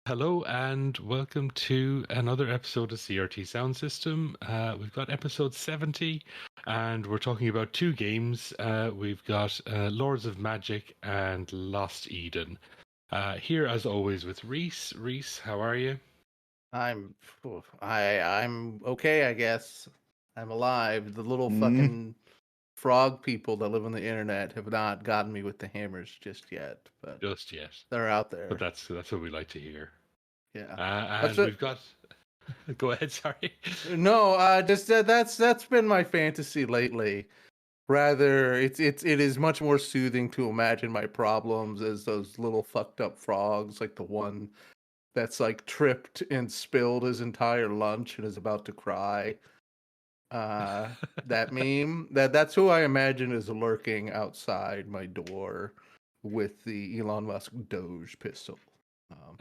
Hello and welcome to another episode of CRT Sound System. We've got episode 70 and we're talking about two games. We've got Lords of Magic and Lost Eden. Here as always with Reese. Reese, how are you? I'm I'm okay, I guess. I'm alive. The little Mm, fucking frog people that live on the internet have not gotten me with the hammers just yet, but Just yet. they're out But there. that's what we like to hear. Yeah. That's And what we've got go ahead, sorry. no, just that's been my fantasy lately. Rather, it is much more soothing to imagine my problems as those little fucked up frogs, like the one that's like tripped and spilled his entire lunch and is about to cry. That meme, that's who I imagine is lurking outside my door with the Elon Musk Doge pistol. Um,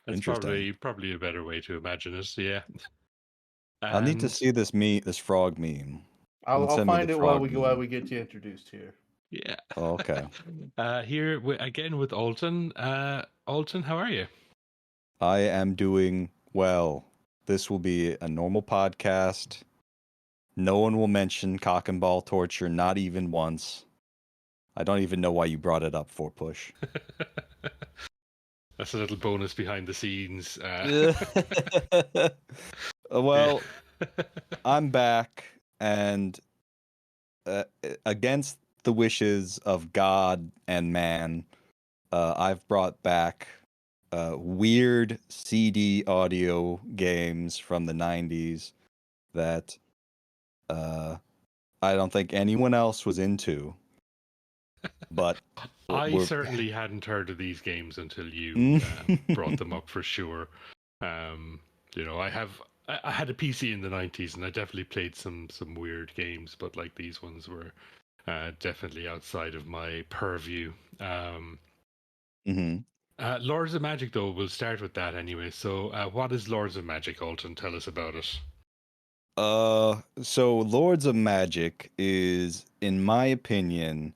That's interesting. probably a better way to imagine it, yeah. I'll need to And see this frog meme. I'll, Don't I'll send me the find it while frog we meme. get you introduced here. yeah. Oh, okay. Here again with Alton. Alton, how are you? I am doing well. This will be a normal podcast. No one will mention cock and ball torture, not even once. I don't even know why you brought it up for push. That's a little bonus behind the scenes. Well, yeah. I'm back, and against the wishes of God and man, I've brought back weird CD audio games from the 90s that I don't think anyone else was into. But I we're. certainly hadn't heard of these games until you brought them up for sure. Um, I had a PC in the 90s and I definitely played some weird games, but like these ones were definitely outside of my purview. hmm Lords of Magic, though, we'll start with that anyway. So, what is Lords of Magic, Alton? Tell us about it. So Lords of Magic is, in my opinion,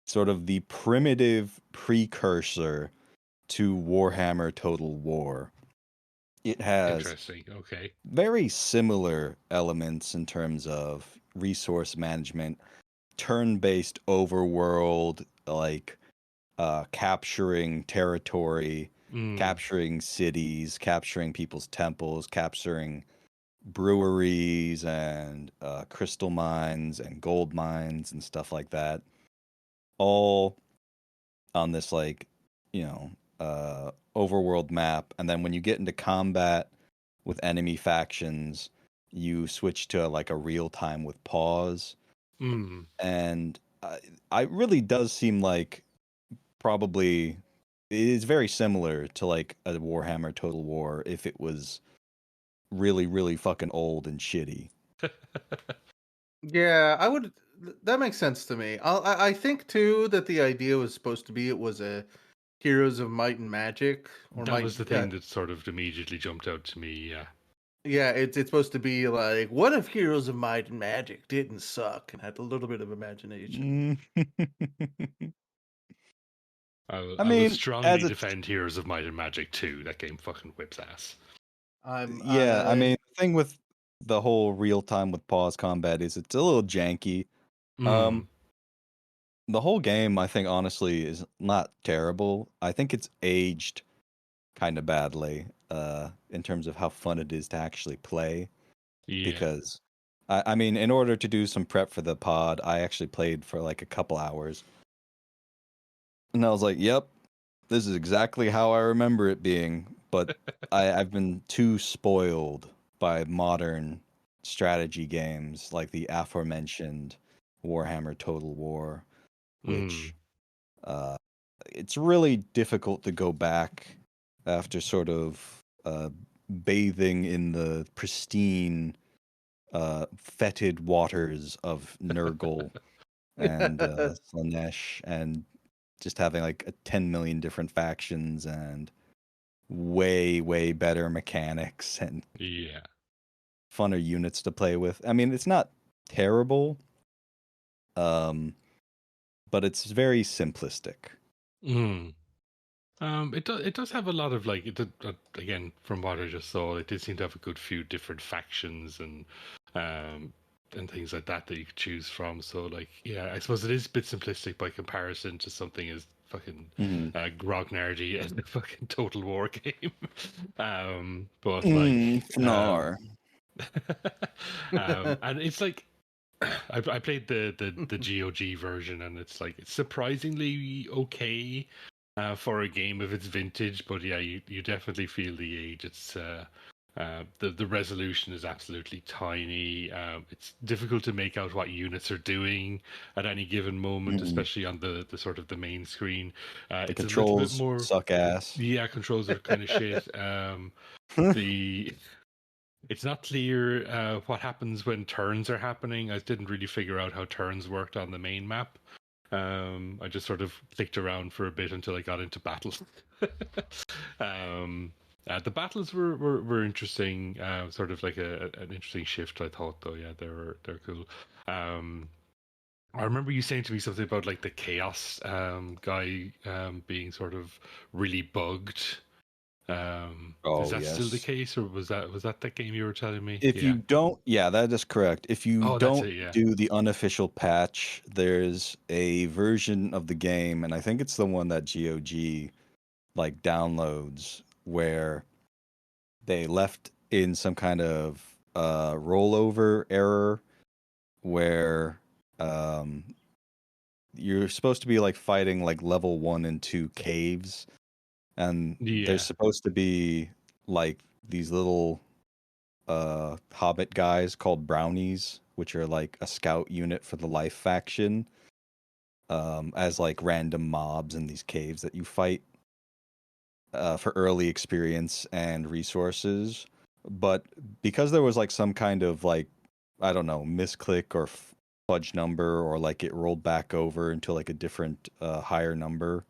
sort of the primitive precursor to Warhammer Total War. It has Interesting. Okay. very similar elements in terms of resource management, turn-based overworld, like capturing territory, Mm. capturing cities, capturing people's temples, capturing breweries and crystal mines and gold mines and stuff like that. All on this you know, overworld map. And then when you get into combat with enemy factions, you switch to like a real time with pause. Mm. And it really does seem like probably it is very similar to like a Warhammer Total War if it was really, really fucking old and shitty. Yeah, I would. That makes sense to me. I think too that the idea was supposed to be it was a Heroes of Might and Magic or That Might. was the thing that sort of immediately jumped out to me. Yeah. Yeah, it's supposed to be like, what if Heroes of Might and Magic didn't suck and had a little bit of imagination? Mm. I I will mean, strongly as a defend Heroes of Might and Magic 2. That game fucking whips ass. I'm yeah, I mean, the thing with the whole real time with pause combat is it's a little janky. Mm. Um, the whole game, I think, honestly, is not terrible. I think it's aged kind of badly, in terms of how fun it is to actually play. Yeah. Because, I mean, in order to do some prep for the pod, I actually played for like a couple hours, and I was like, "Yep, this is exactly how I remember it being." But I've been too spoiled by modern strategy games like the aforementioned Warhammer Total War, Mm. which uh, it's really difficult to go back after sort of bathing in the pristine, fetid waters of Nurgle and Slanesh, and just having like 10 million different factions and way, way better mechanics and Yeah. funner units to play with. I mean, it's not terrible, um, but it's very simplistic. Mm. It does have a lot of like again from what I just saw, it did seem to have a good few different factions and things like that you could choose from. So like yeah, I suppose it is a bit simplistic by comparison to something as fucking grognardy as the fucking Total War game. But like Fnar. and it's like I played the GOG version, and it's like it's surprisingly okay for a game of its vintage. But yeah, you definitely feel the age. It's the resolution is absolutely tiny. It's difficult to make out what units are doing at any given moment, especially on the sort of the main screen. The It's a little bit controls more. suck ass. Yeah, controls are kind of shit. The It's not clear what happens when turns are happening. I didn't really figure out how turns worked on the main map. I just sort of clicked around for a bit until I got into battles. The battles were interesting, sort of like an interesting shift. I thought, though, yeah, they're cool. I remember you saying to me something about like the chaos guy being sort of really bugged. Is that still the Yes. case, or was that the game you were telling me? If you don't, yeah, that is correct. If you Oh, that's don't it. Yeah. do the unofficial patch, there's a version of the game, and I think it's the one that GOG like downloads, where they left in some kind of rollover error where um, you're supposed to be like fighting like level 1 and 2 caves, and there's Yeah. supposed to be like these little hobbit guys called brownies, which are like a scout unit for the life faction, as like random mobs in these caves that you fight for early experience and resources. But because there was like some kind of like, I don't know, misclick or fudge number, or like it rolled back over into like a different higher number,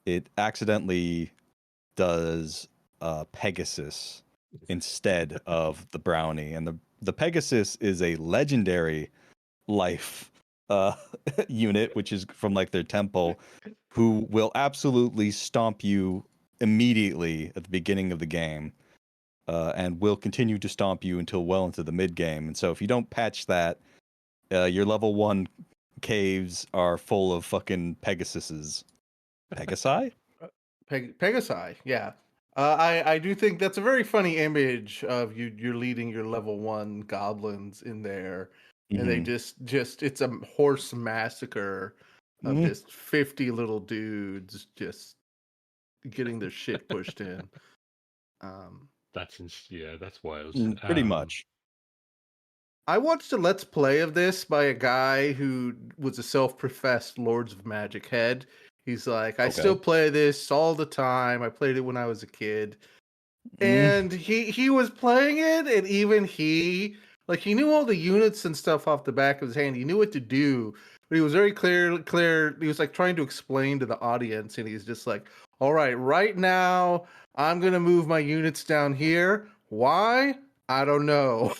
it accidentally does Pegasus instead of the brownie, and the Pegasus is a legendary life uh, unit, which is from like their temple, who will absolutely stomp you immediately at the beginning of the game, and will continue to stomp you until well into the mid game. And so if you don't patch that, your level 1 caves are full of fucking Pegasuses. Pegasi? Pegasi, yeah. I do think that's a very funny image of you're leading your level 1 goblins in there, and they Mm-hmm. just it's a horse massacre of Mm-hmm. just 50 little dudes just getting their shit pushed in. Um, That's wild. Pretty much. I watched a Let's Play of this by a guy who was a self-professed Lords of Magic head. He's like, I still Okay. play this all the time. I played it when I was a kid. Mm. And he was playing it, and even he knew all the units and stuff off the back of his hand. He knew what to do, but he was very clear. He was like trying to explain to the audience, and he's just like, all right now, I'm gonna move my units down here. Why? I don't know.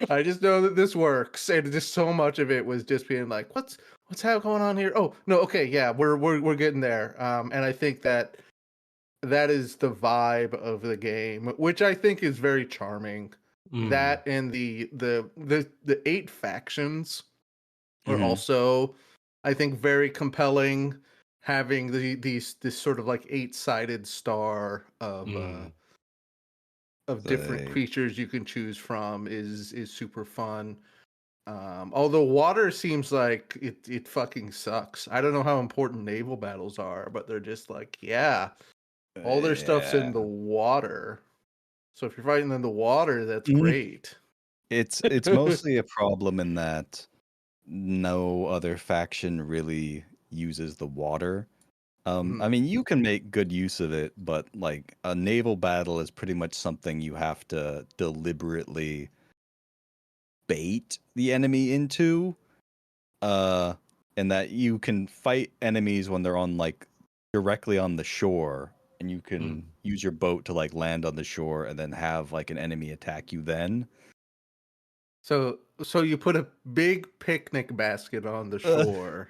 I just know that this works, and just so much of it was just being like, what's going on here? Oh no, okay, yeah, we're getting there. And I think that is the vibe of the game, which I think is very charming. Mm, That and the 8 factions are Mm-hmm. also, I think, very compelling. Having this sort of like 8-sided star mm, of different They, creatures you can choose from is super fun. Although water seems like it fucking sucks. I don't know how important naval battles are, but they're just like, yeah, all their stuff's in yeah. the water. So if you're fighting in the water, that's Mhm. great. It's mostly a problem in that no other faction really uses the water. I Mhm. mean, you can make good use of it, but like a naval battle is pretty much something you have to deliberately bait the enemy into. Uh, and that you can fight enemies when they're on like directly on the shore, and you mm. can use your boat to like land on the shore and then have like an enemy attack you then. So you put a big picnic basket on the Uh, shore,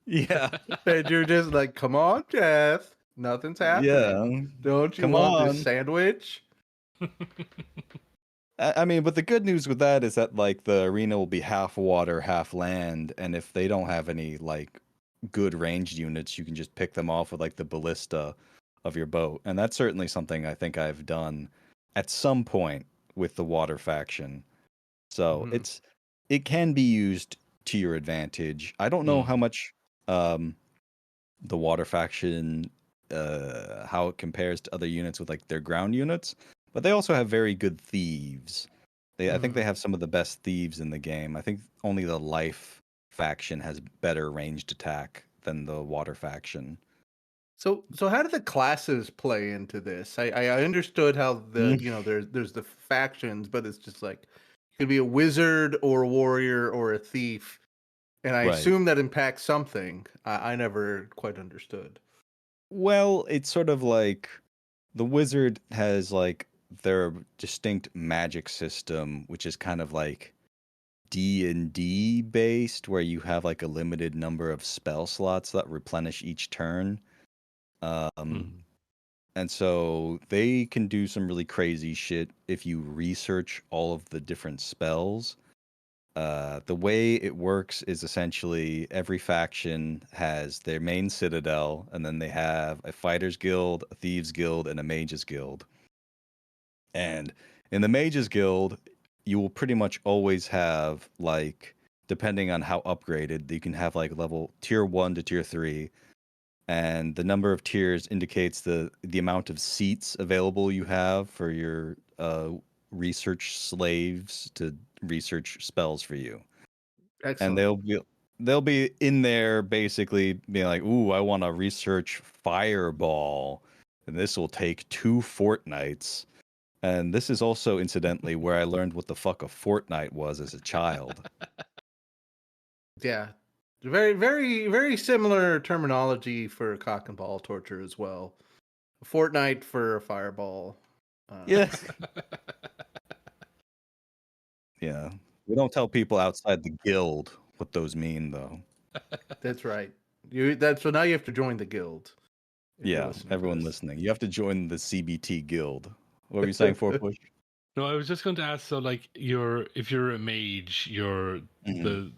yeah. and you're just like, "Come on, Jeff. Nothing's Yeah, happening. Don't you come want this on. sandwich? I mean, but the good news with that is that like the arena will be half water, half land, and if they don't have any like good ranged units, you can just pick them off with like the ballista of your boat. And that's certainly something I think I've done at some point with the water faction. So Mhm. it can be used to your advantage. I don't know how much um the water faction how it compares to other units with like their ground units, but they also have very good thieves. I think they Mhm. have some of the best thieves in the game. I think only the life faction has better ranged attack than the water faction. So how do the classes play into this? I understood how the Mm. there's the factions, but it's just like you could be a wizard or a warrior or a thief, and I Right. assume that impacts something. I never quite understood. Well, it's sort of like the wizard has like their distinct magic system, which is kind of like D&D based, where you have like a limited number of spell slots that replenish each turn. Um, and so they can do some really crazy shit if you research all of the different spells. The way it works is essentially every faction has their main citadel, and then they have a fighters guild, a thieves guild, and a mages guild. And in the Mages Guild, you will pretty much always have like, depending on how upgraded, you can have like level tier 1 to tier 3, and the number of tiers indicates the amount of seats available you have for your research slaves to research spells for you. And Excellent. they'll be in there basically being like, "Ooh, I want to research fireball, and this will take 2 fortnights." And this is also incidentally where I learned what the fuck a fortnight was as a child. Yeah. Very, very, very similar terminology for cock and ball torture as well. A fortnight for a fireball. Yeah. Yeah. We don't tell people outside the guild what those mean though. That's right. So now you have to join the guild if you're Yeah, listening to everyone this. listening. You have to join the CBT guild. What were you saying for push? No, I was just going to ask. So, like, if you're a mage, Mhm. the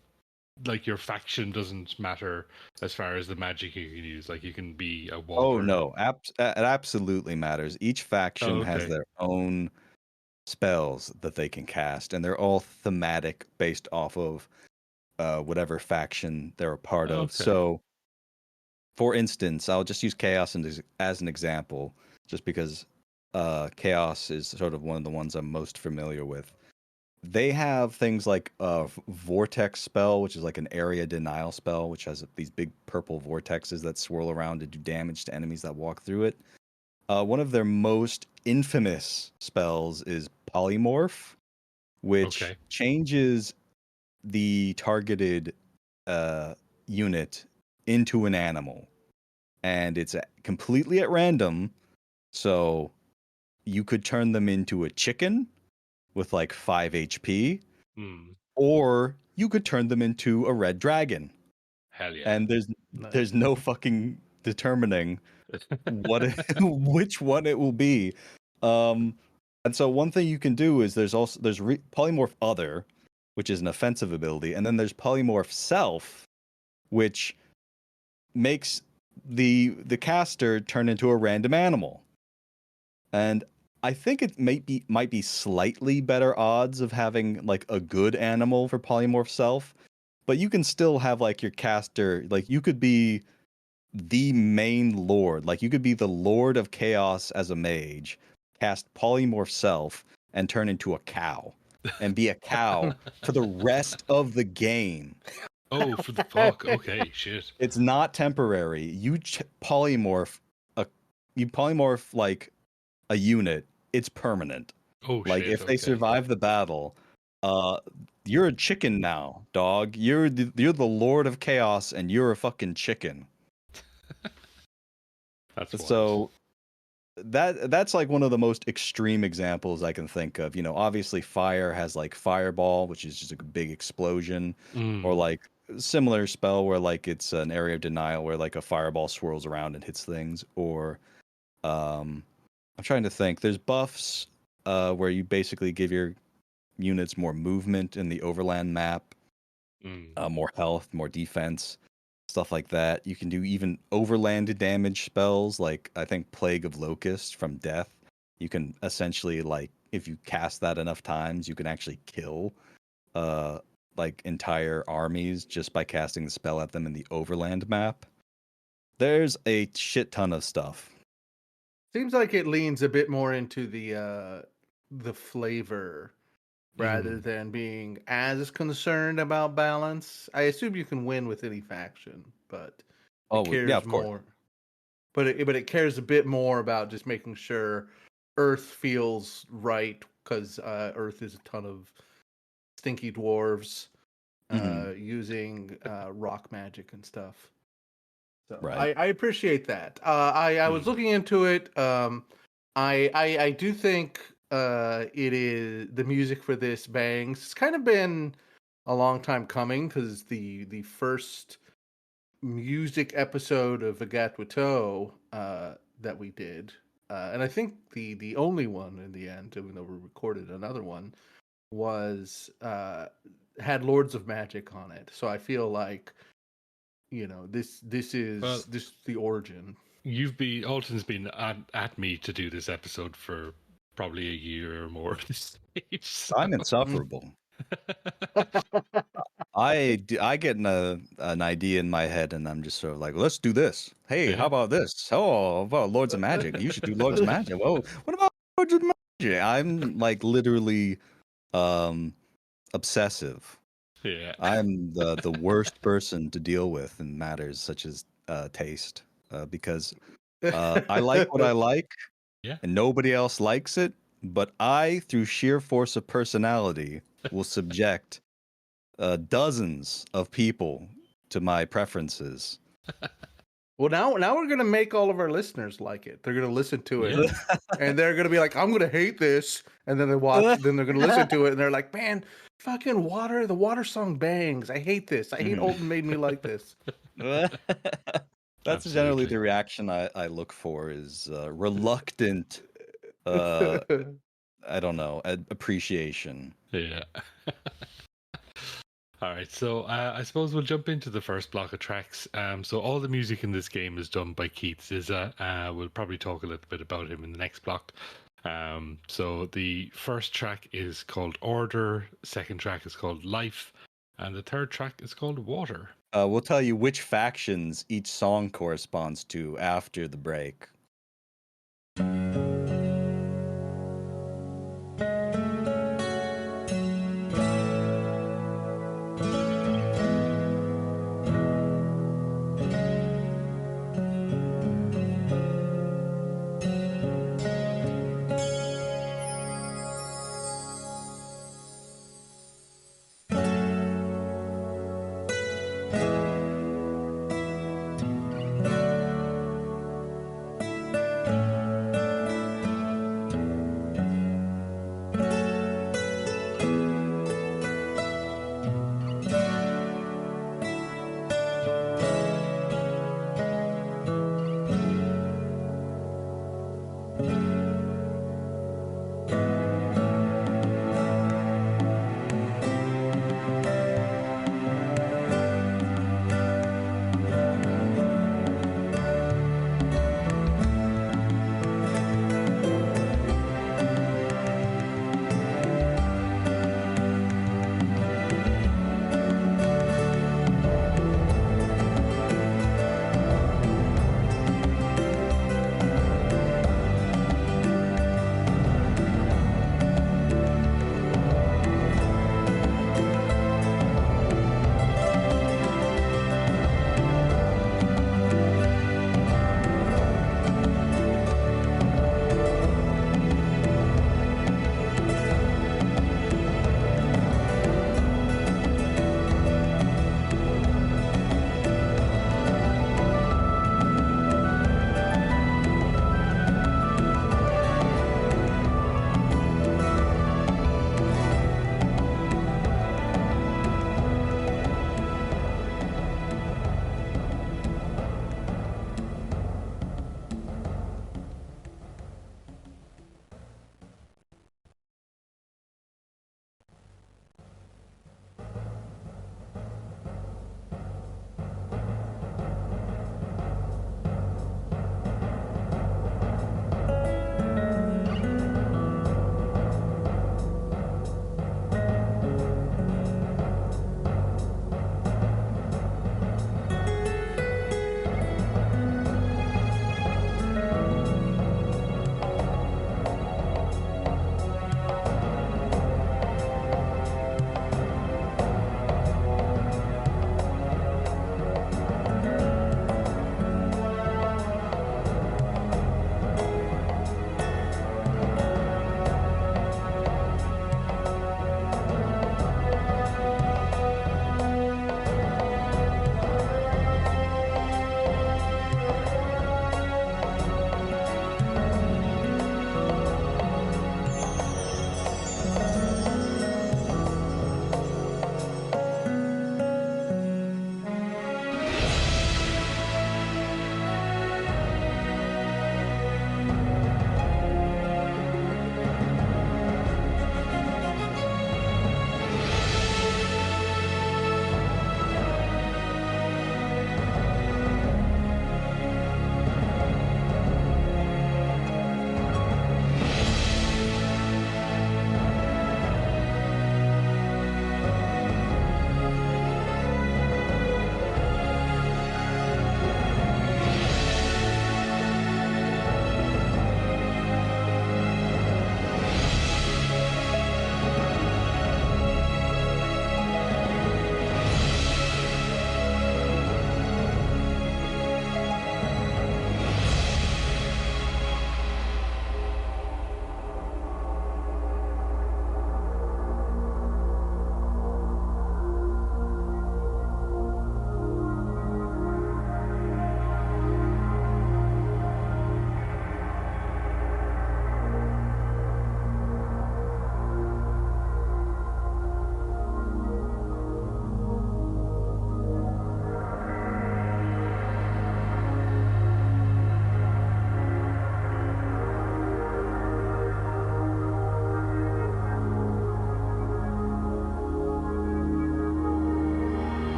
like your faction doesn't matter as far as the magic you can use. Like, you can be a Oh walker. no, it absolutely matters. Each Oh, faction has okay. their own spells that they can cast, and they're all thematic based off of whatever faction they're a part of. Okay. So for instance, I'll just use Chaos as an example, just because Chaos is sort of one of the ones I'm most familiar with. They have things like a Vortex spell, which is like an area denial spell, which has these big purple vortexes that swirl around to do damage to enemies that walk through it. One of their most infamous spells is Polymorph, which Okay. changes the targeted uh, unit into an animal, and it's completely at random. So you could turn them into a chicken with like 5 HP, Hmm. or you could turn them into a red dragon. Hell yeah. And there's Nice. no fucking determining which one it will be. Um, and so one thing you can do is there's polymorph other, which is an offensive ability, and then there's polymorph self, which makes the caster turn into a random animal. And I think it might be slightly better odds of having like a good animal for polymorph self, but you can still have like your caster, like you could be the main lord, like you could be the lord of chaos as a mage, cast polymorph self and turn into a cow and be a cow for the rest of the game. Oh, for the fuck. Okay, shit. It's not temporary. Polymorph a you polymorph like a unit, it's permanent. Oh Like shit. if they Okay. survive the battle, uh you're a chicken now, dog. You're the lord of chaos and you're a fucking chicken. That's wild. So that's like one of the most extreme examples I can think of. Obviously fire has like fireball, which is just a big explosion, or Mm. like similar spell where like it's an area of denial where like a fireball swirls around and hits things, or I'm trying to think. There's buffs where you basically give your units more movement in the overland map, more health, more defense, stuff like that. You can do even overland damage spells, like I think Plague of Locust from Death. You can essentially, like, if you cast that enough times, you can actually kill like entire armies just by casting the spell at them in the overland map. There's a shit ton of stuff. Seems like it leans a bit more into the flavor rather than being as concerned about balance. I assume you can win with any faction, but it Yeah, cares of course. more. But it cares a bit more about just making sure Earth feels right, because Earth is a ton of stinky dwarves using rock magic and stuff. So Right. I appreciate that. I was looking into it. I do think it is the music for this bangs. It's kind of been a long time coming, because the first music episode of Agat Watteau that we did, and I think the only one in the end, even though we recorded another one, was had Lords of Magic on it. So I feel like, this is the origin. Alton's been at me to do this episode for probably a year or more at this stage. So. I'm insufferable. I get an idea in my head, and I'm just sort of like, let's do this. Hey, how about this? Oh, about Lords of Magic. You should do Lords of Magic. Whoa, what about Lords of Magic? I'm like literally obsessive. Yeah. I'm the worst person to deal with in matters such as taste, because I like what I like, and nobody else likes it. But I, through sheer force of personality, will subject dozens of people to my preferences. Well, now we're gonna make all of our listeners like it. They're gonna listen to it, and they're gonna be like, "I'm gonna hate this," and then they watch. Then they're gonna listen to it, and they're like, "Man, fucking water! The water song bangs. I hate this. I hate Alton made me like this." That's generally the reaction I look for, is reluctant, I don't know, appreciation. Yeah. All right, so I suppose we'll jump into the first block of tracks. So all the music in this game is done by Keith Zizza. We'll probably talk a little bit about him in the next block. So the first track is called Order, second track is called Life, and the third track is called Water. We'll tell you which factions each song corresponds to after the break.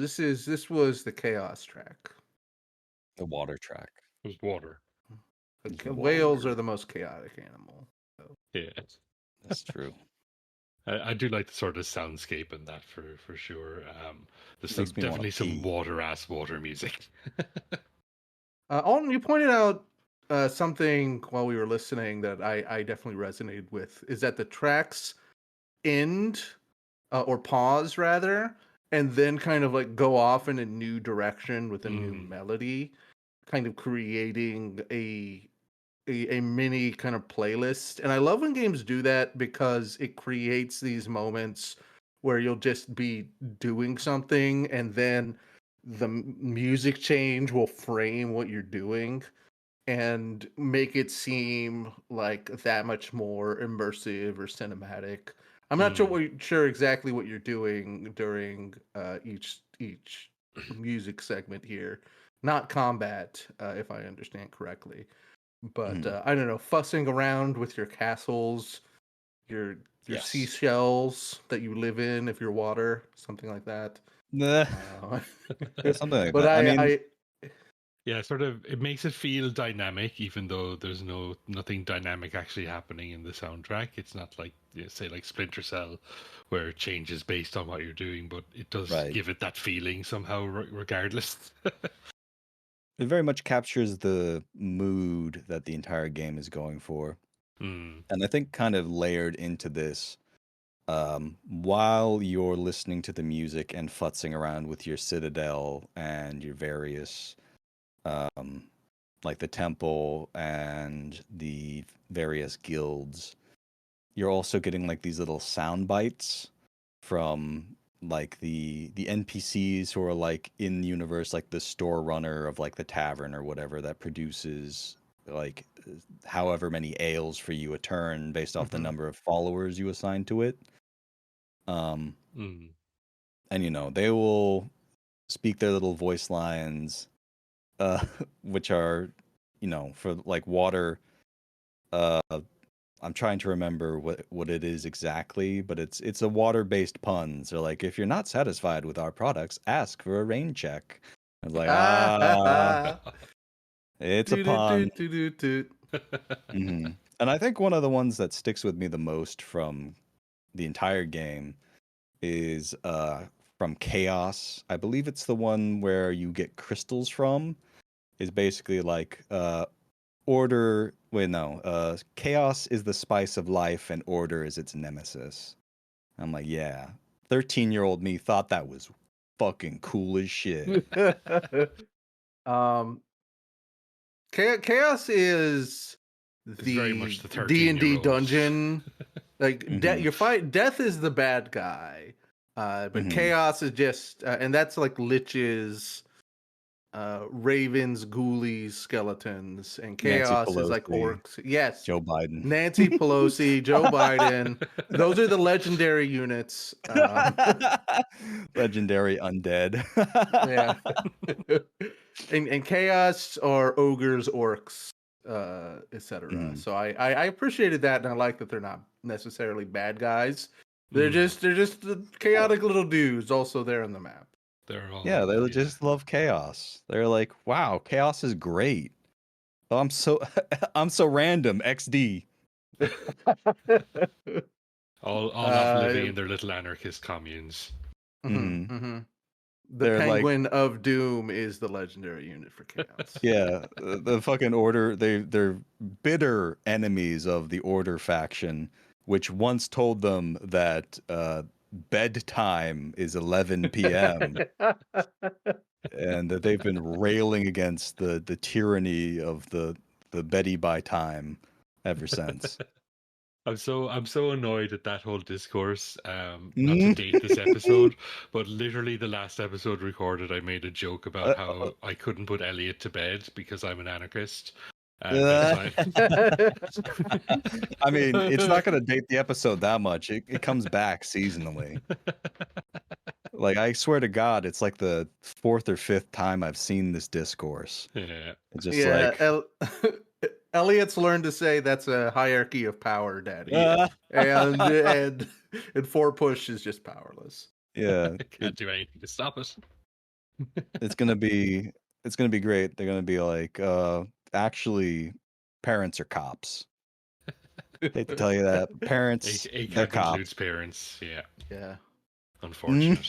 this was the chaos track. The water track. It was water. Whales are the most chaotic animal. So. Yeah. That's true. I do like the sort of soundscape in that for sure. There's Makes me wanna definitely some pee. water music. Alton, you pointed out something while we were listening that I definitely resonated with. Is that the tracks end or pause rather, and then kind of like go off in a new direction with a new melody, kind of creating a mini kind of playlist. And I love when games do that because it creates these moments where you'll just be doing something and then the music change will frame what you're doing and make it seem like that much more immersive or cinematic. I'm not sure exactly what you're doing during each music segment here. Not combat, if I understand correctly. But I don't know, fussing around with your castles, your Yes. seashells that you live in, if you're water, something like that. Something like But that. Yeah, sort of. It makes it feel dynamic, even though there's nothing dynamic actually happening in the soundtrack. It's not like, say, like Splinter Cell, where it changes based on what you're doing, but it does give it that feeling somehow, regardless. It very much captures the mood that the entire game is going for. Mm. And I think kind of layered into this, while you're listening to the music and futzing around with your Citadel and your various, like the temple and the various guilds, you're also getting like these little sound bites from like the NPCs who are like in the universe, like the store runner of like the tavern or whatever that produces like however many ales for you a turn based off the number of followers you assign to it. And you know, they will speak their little voice lines, which are, you know, for like water. I'm trying to remember what it is exactly, but it's a water-based pun. So like, if you're not satisfied with our products, ask for a rain check. I was like, it's a pun. And I think one of the ones that sticks with me the most from the entire game is from Chaos. I believe it's the one where you get crystals from. Is basically like order. Wait, no. Chaos is the spice of life, and order is its nemesis. I'm like, yeah. 13-year-old me thought that was fucking cool as shit. Chaos is very much the D&D 13-year-old dungeon. Like death is the bad guy, but chaos is just, and that's like liches, ravens, ghoulies, skeletons, and chaos is like orcs. Yes, Joe Biden, Nancy Pelosi, Joe Biden. Those are the legendary units. Legendary undead. Yeah. and chaos are ogres, orcs, etc. So I appreciated that, and I like that they're not necessarily bad guys. They're just the chaotic little dudes also there on the map. They're all, they just love chaos. They're like, wow, chaos is great. Oh, I'm so random. XD. all off living in their little anarchist communes. The They're Penguin like, of Doom is the legendary unit for chaos. Yeah, the fucking order. They're bitter enemies of the Order faction, which once told them that bedtime is 11 p.m. and that they've been railing against the tyranny of the Betty by time ever since. I'm so annoyed at that whole discourse. Not to date this episode, but literally the last episode recorded, I made a joke about how I couldn't put Elliot to bed because I'm an anarchist. I mean, it's not going to date the episode that much. It comes back seasonally. Like, I swear to God, it's like the 4th or 5th time I've seen this discourse. Yeah. It's just like... Elliot's learned to say that's a hierarchy of power, Daddy. And 4 push is just powerless. Yeah. Can't do anything to stop it. It's gonna be great. They're gonna be like, actually, parents are cops. Hate to tell you that. Parents, they're ACAB cops. includes parents. Yeah, Yeah. unfortunate.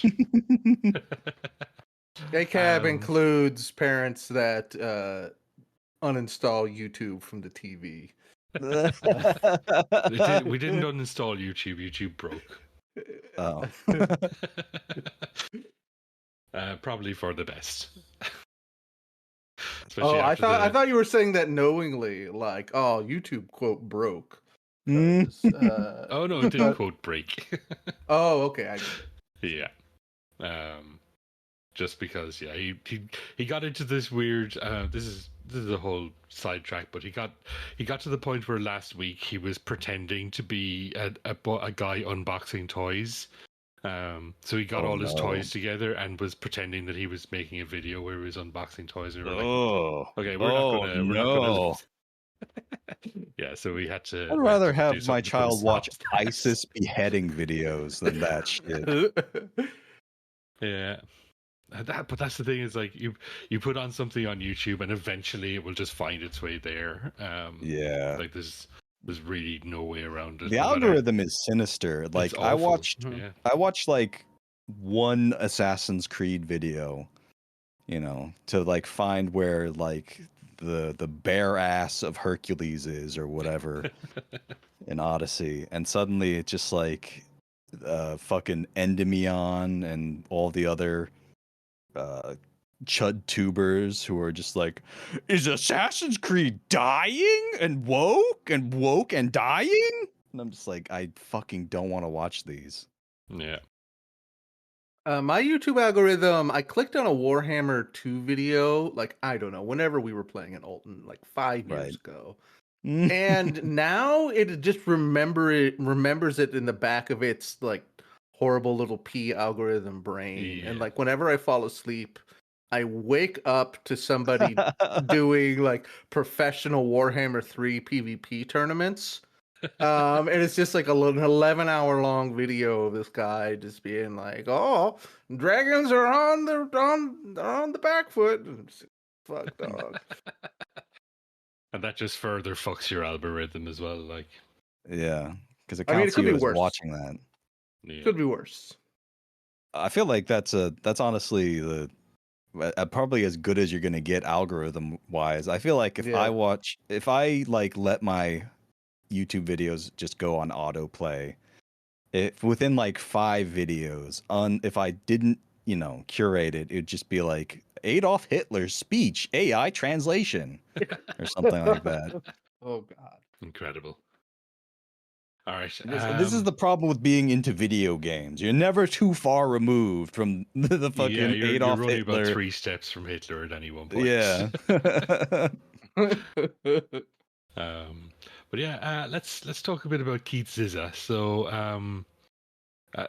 ACAB includes parents that uninstall YouTube from the TV. We didn't uninstall YouTube. YouTube broke. Oh. Probably for the best. Oh, Especially after I thought you were saying that knowingly, like, oh, YouTube quote broke. 'Cause, Oh no, it didn't quote break. oh, okay, I get it. Yeah. Just because, yeah, he got into this weird. This is a whole sidetrack, but he got to the point where last week he was pretending to be a guy unboxing toys. So he got all his toys together and was pretending that he was making a video where he was unboxing toys, and we were like, okay, we're not gonna. Yeah, so we had to. I'd rather do have my something to put a child stop watch to that. ISIS beheading videos than that shit. Yeah. But that's the thing, is like you put on something on YouTube and eventually it will just find its way there. Yeah. Like there's really no way around it. The algorithm is sinister. Like It's I awful. watched like one Assassin's Creed video, to like find where like the bare ass of Hercules is or whatever in Odyssey, and suddenly it just like fucking Endymion and all the other chud tubers who are just like, is Assassin's Creed dying and woke and dying? And I'm just like, I fucking don't want to watch these. Yeah. My YouTube algorithm, I clicked on a Warhammer 2 video, like, I don't know, whenever we were playing in Alton, like 5 years ago. And now it just remembers it in the back of its like horrible little P algorithm brain. And like whenever I fall asleep, I wake up to somebody doing like professional Warhammer 3 PvP tournaments. And it's just like an 11-hour long video of this guy just being like, "Oh, dragons are on the back foot." Fuck, dog. And that just further fucks your algorithm as well. Like, yeah, because it I mean, counts it could you be as worse. watching that. Yeah. Could be worse. I feel like that's honestly the probably as good as you're gonna get algorithm wise. I feel like if I like let my YouTube videos just go on autoplay, if within like 5 videos, if I didn't, curate it, it'd just be like Adolf Hitler's speech AI translation or something like that. Oh God. Incredible. All right. This is the problem with being into video games. You're never too far removed from the fucking you're Adolf only Hitler. about 3 steps from Hitler at any one point. Yeah. But yeah, let's talk a bit about Keith Zizza. So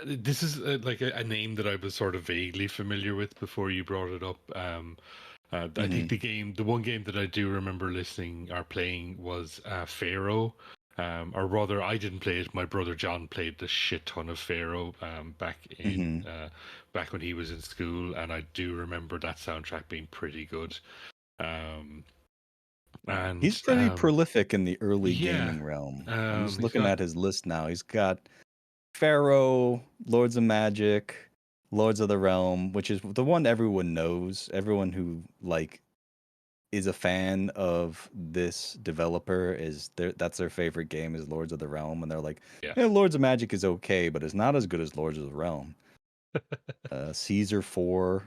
this is like a name that I was sort of vaguely familiar with before you brought it up. I think the one game that I do remember listening or playing was Pharaoh. Or rather, I didn't play it. My brother John played the shit ton of Pharaoh back when he was in school, and I do remember that soundtrack being pretty good. And he's pretty prolific in the early gaming realm. I'm just looking at his list now. He's got Pharaoh, Lords of Magic, Lords of the Realm, which is the one everyone knows. Everyone who like is a fan of this developer that's their favorite game is Lords of the Realm, and they're like, Lords of Magic is okay, but it's not as good as Lords of the Realm. Caesar 4,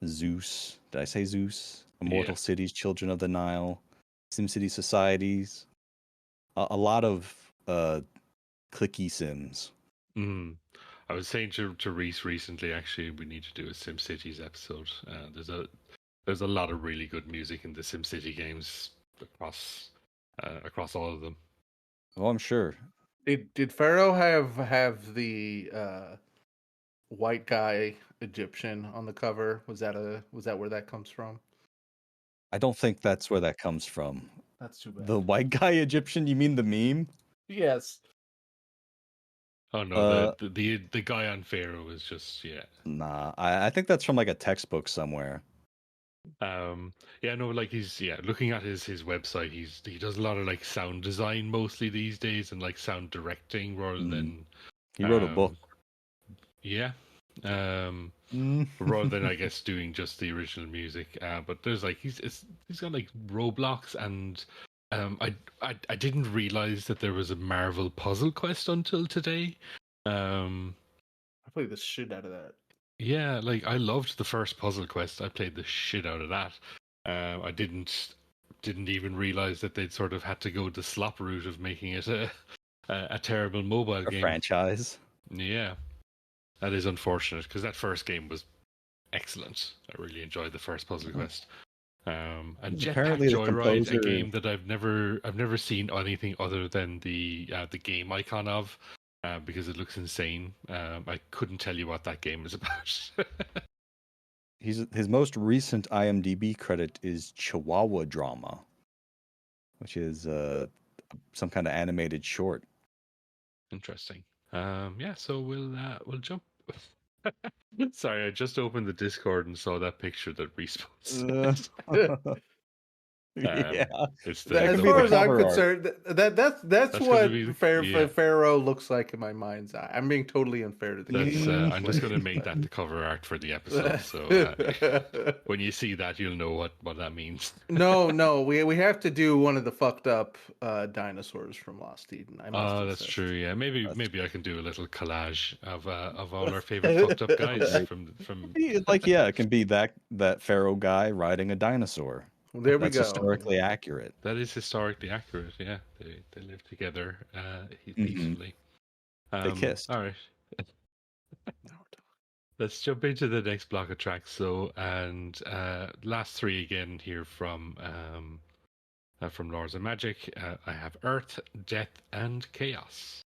Zeus. Did I say Zeus? Immortal Cities, Children of the Nile, SimCity Societies. A lot of clicky sims. I was saying to Reese recently, actually, we need to do a SimCities episode. There's a lot of really good music in the SimCity games across all of them. Oh, I'm sure. Did Pharaoh have the white guy Egyptian on the cover? Was that where that comes from? I don't think that's where that comes from. That's too bad. The white guy Egyptian? You mean the meme? Yes. Oh no, Uh, the guy on Pharaoh was just nah, I think that's from like a textbook somewhere. Yeah, no, like he's looking at his website, he does a lot of like sound design mostly these days and like sound directing rather Mm. than He wrote a book. yeah. Um Mm. Rather than I guess doing just the original music. But there's like he's got like Roblox and I didn't realize that there was a Marvel puzzle quest until today. I played the shit out of that. Yeah, like I loved the first puzzle quest. I played the shit out of that. I didn't even realize that they'd sort of had to go the slop route of making it a terrible mobile A game. franchise. Yeah, that is unfortunate because that first game was excellent. I really enjoyed the first puzzle quest. And Jetpack Apparently the Joyride, a composer game that I've never seen anything other than the game icon of, because it looks insane. I couldn't tell you what that game is about. his most recent IMDb credit is Chihuahua Drama, which is some kind of animated short. Interesting. Yeah, so we'll jump. Sorry, I just opened the Discord and saw that picture that Reese posted. Yeah, It's that As could be far the as I'm cover art. concerned, that's gonna what be yeah. Pharaoh looks like in my mind's eye. I'm being totally unfair to the That's game. I'm just gonna make that the cover art for the episode. So when you see that, you'll know what that means. No, we have to do one of the fucked up dinosaurs from Lost Eden. I must Oh, that's insist. true. Yeah, maybe That's maybe I can do a little collage of all our favorite fucked up guys right. from. Like, yeah, it can be that Pharaoh guy riding a dinosaur. There we That's go. historically accurate. That is historically accurate. Yeah, they live together Hmm. peacefully. They kissed. All right. Let's jump into the next block of tracks. So, and last three again here from Lords of Magic. I have Earth, Death, and Chaos.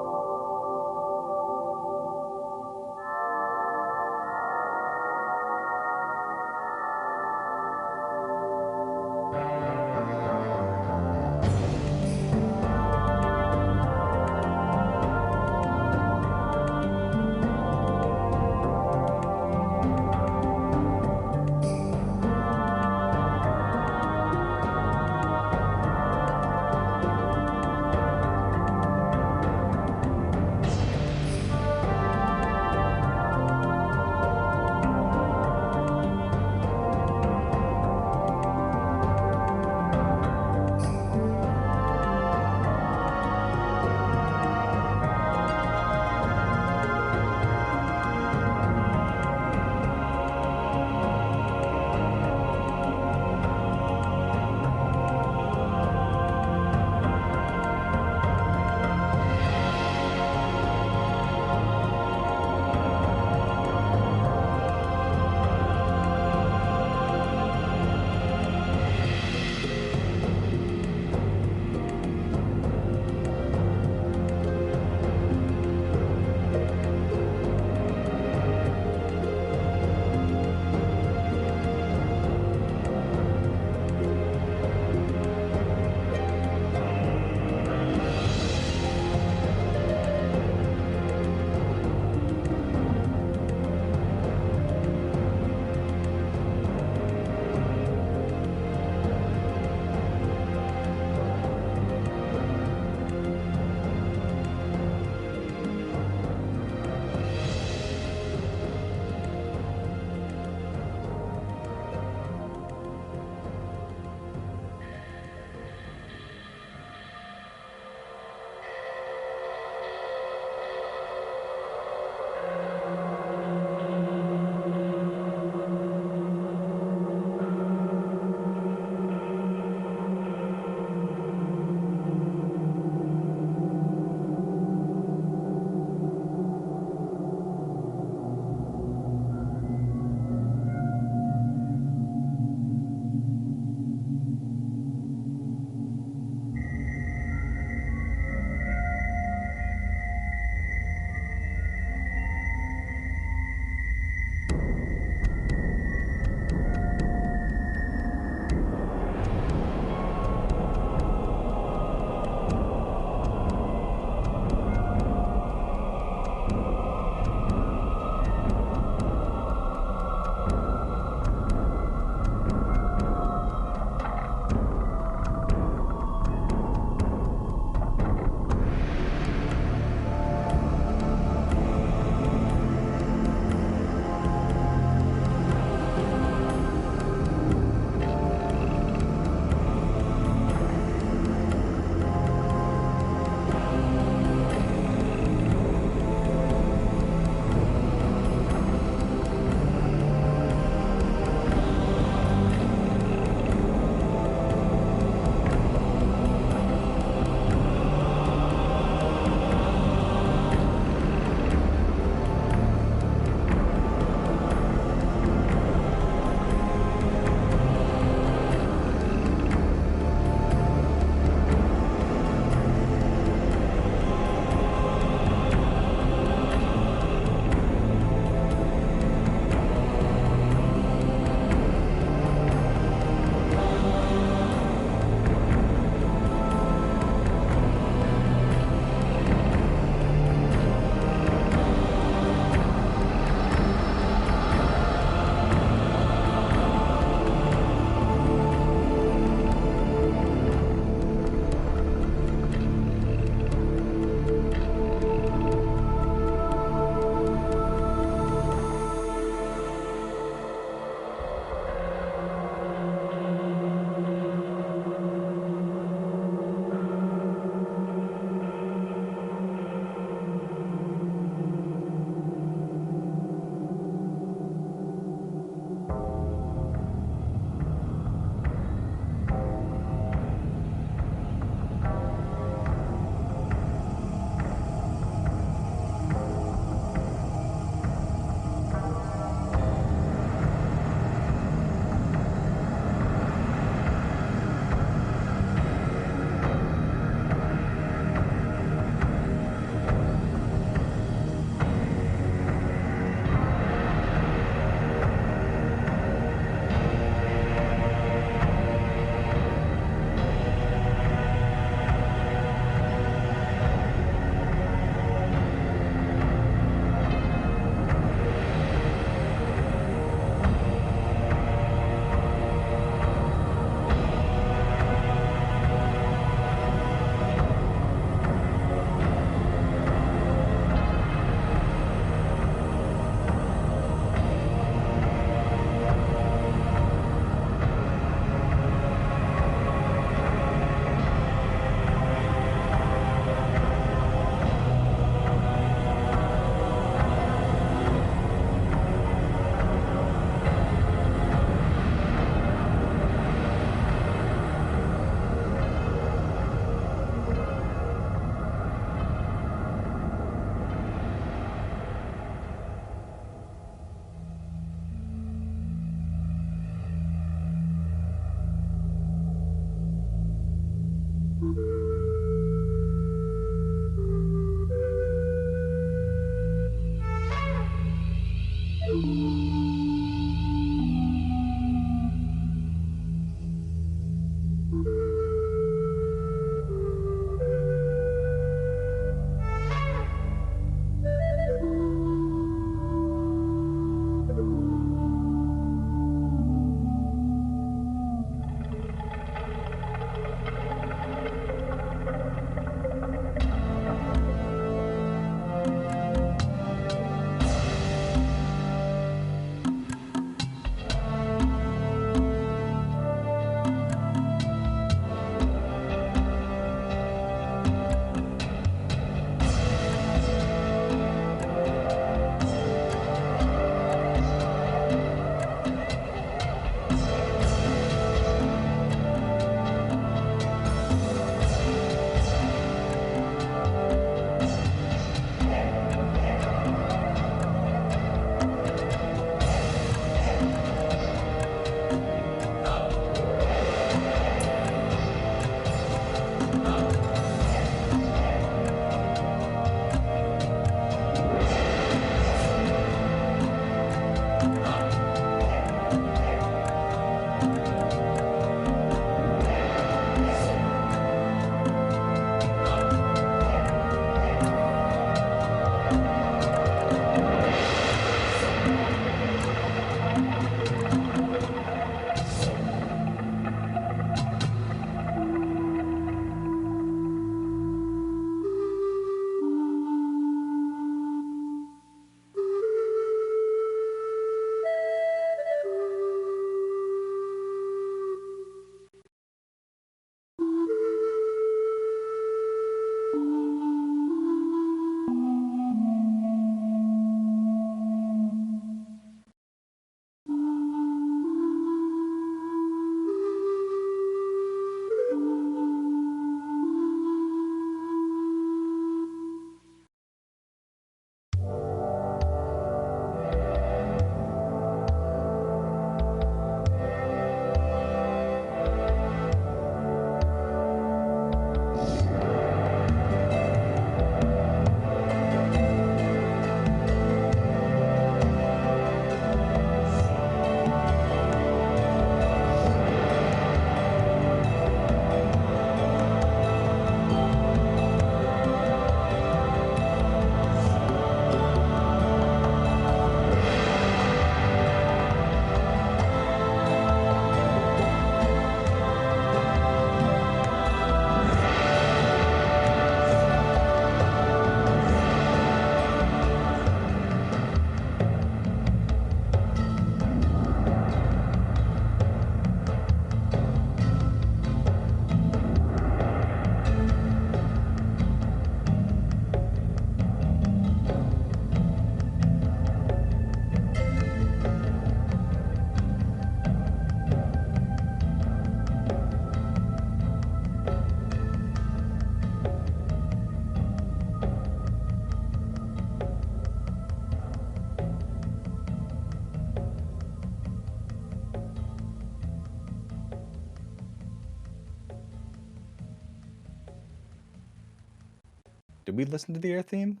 Did we listen to the air theme?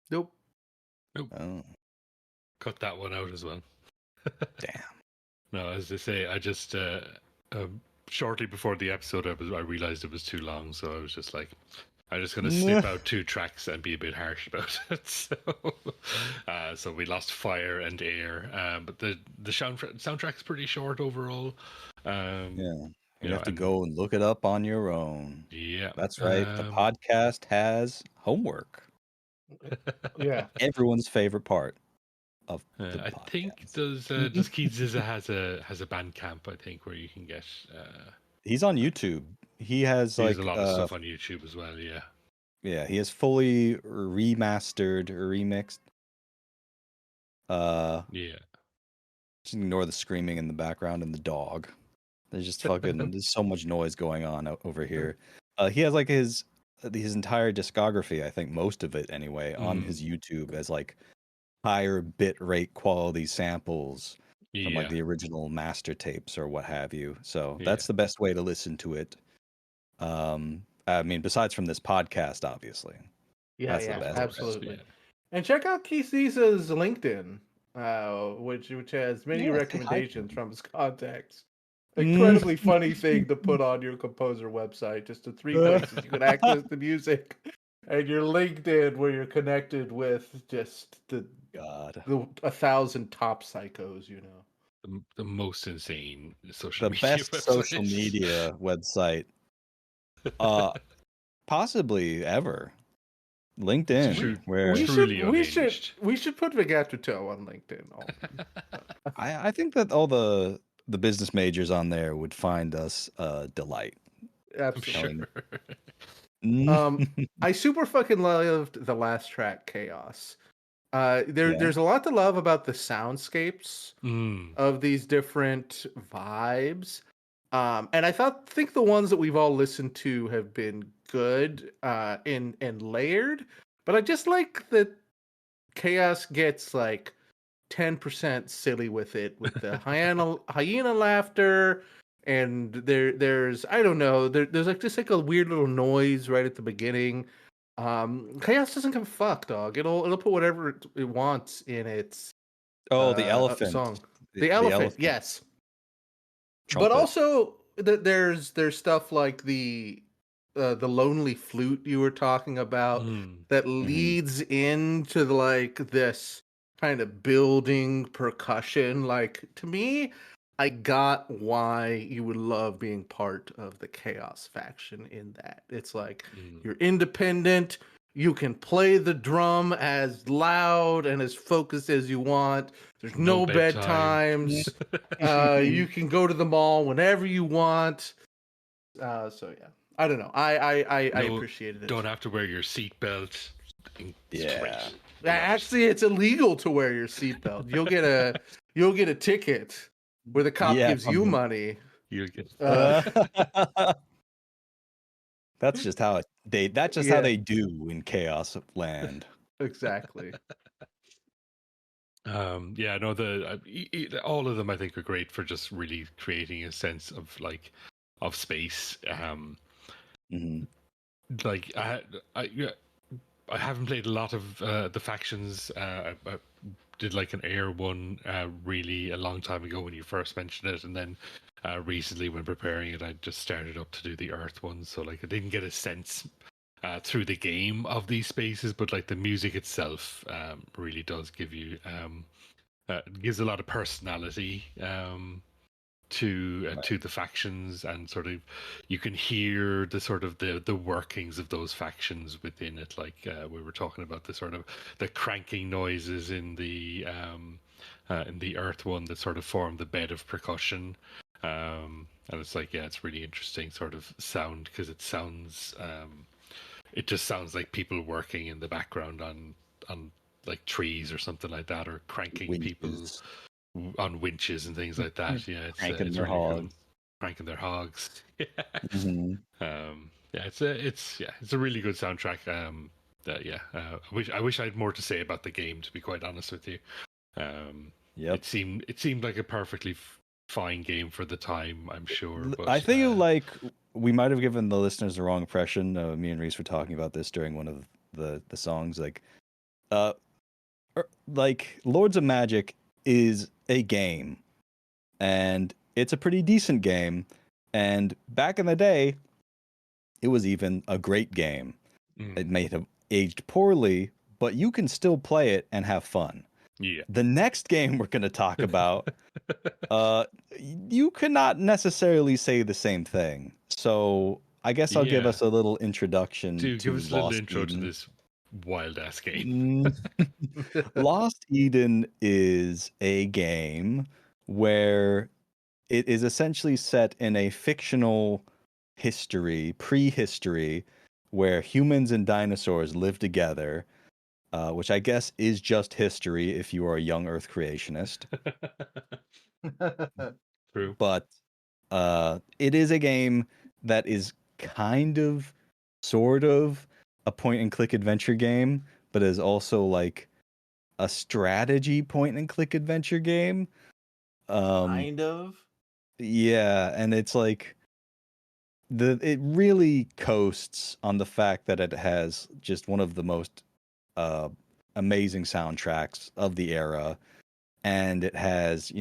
Nope. Oh, Cut that one out as well. damn. No, as they say, I just shortly before the episode, I realized it was too long, so I was just like, I'm just going to snip out 2 tracks and be a bit harsh about it. So we lost fire and air, but the soundtrack's pretty short overall. Yeah. You know, have to and- go and look it up on your own. Yeah, That's right. The podcast has homework. Yeah. Everyone's favorite part of the I podcast. think does Keith Zizza has a Bandcamp, I think, where you can get. He's on YouTube. He has There's like a lot of stuff on YouTube as well. Yeah. Yeah, he has fully remastered or remixed. Yeah. Just ignore the screaming in the background and the dog. There's just fucking there's so much noise going on over here. He has like his entire discography, I think most of it anyway, on his YouTube as like higher bit rate quality samples from like the original master tapes or what have you. So that's the best way to listen to it. I mean, besides from this podcast, obviously. Yeah, That's the yeah, best. absolutely. Yeah. And check out Keith Zizza's LinkedIn, which has many Yeah, say hi. recommendations from his contacts. Incredibly funny thing to put on your composer website. Just the 3 places you can access the music, and your LinkedIn where you're connected with just the God. 1,000 top psychos. You know, The most insane social The media best social websites. media website possibly ever. LinkedIn, True. where we should put Vigatuto on LinkedIn. I think that all the business majors on there would find us a delight. Absolutely. Sure. I super fucking loved the last track, Chaos. There's a lot to love about the soundscapes of these different vibes. And I think the ones that we've all listened to have been good and layered, but I just like that Chaos gets like 10% silly with it, with the hyena laughter, and there's I don't know, there's like just like a weird little noise right at the beginning. Chaos doesn't give a fuck, dog. It'll put whatever it wants in its the elephant song. The elephant, yes. Trumpet. But also there's stuff like the lonely flute you were talking about that leads into like this kind of building percussion. Like, to me, I got why you would love being part of the Chaos faction in that. It's like you're independent, you can play the drum as loud and as focused as you want. There's no bedtimes. You can go to the mall whenever you want. So yeah, I don't know. I appreciated it. Don't have to wear your seatbelt. Yeah. Actually, it's illegal to wear your seatbelt. You'll get a ticket where the cop gives you money. You'll get. That's just how how they do in Chaos Land. Exactly. Yeah, no, all of them I think are great for just really creating a sense of like of space. Like I haven't played a lot of the factions. I did like an air one really a long time ago when you first mentioned it, and then recently when preparing it, I just started up to do the earth one. So like I didn't get a sense through the game of these spaces, but like the music itself really does give you gives a lot of personality to the factions, and sort of you can hear the sort of the workings of those factions within it. Like we were talking about the sort of the cranking noises in the earth one that sort of form the bed of percussion. And it's like, yeah, it's really interesting sort of sound, because it sounds it just sounds like people working in the background on like trees or something like that, or cranking people on winches and things like that. Yeah, it's cranking their really hogs. cool. Cranking their hogs. Yeah. Mm-hmm. It's a really good soundtrack. I wish I had more to say about the game, to be quite honest with you. It seemed like a perfectly fine game for the time, I'm sure. But I think like we might have given the listeners the wrong impression. Me and Reese were talking about this during one of the songs. Like Lords of Magic is a game, and it's a pretty decent game. And back in the day, it was even a great game. It may have aged poorly, but you can still play it and have fun. Yeah. The next game we're going to talk about, you cannot necessarily say the same thing. So I guess I'll give Yeah. us a little introduction Dude, to give us a little Lost intro Eden. to this wild ass game. Lost Eden is a game where it is essentially set in a fictional history, prehistory, where humans and dinosaurs live together, which I guess is just history if you are a young Earth creationist. True. But it is a game that is kind of, sort of, a point-and-click adventure game, but is also like a strategy point-and-click adventure game. Kind of. Yeah, and it's like it really coasts on the fact that it has just one of the most amazing soundtracks of the era, and it has,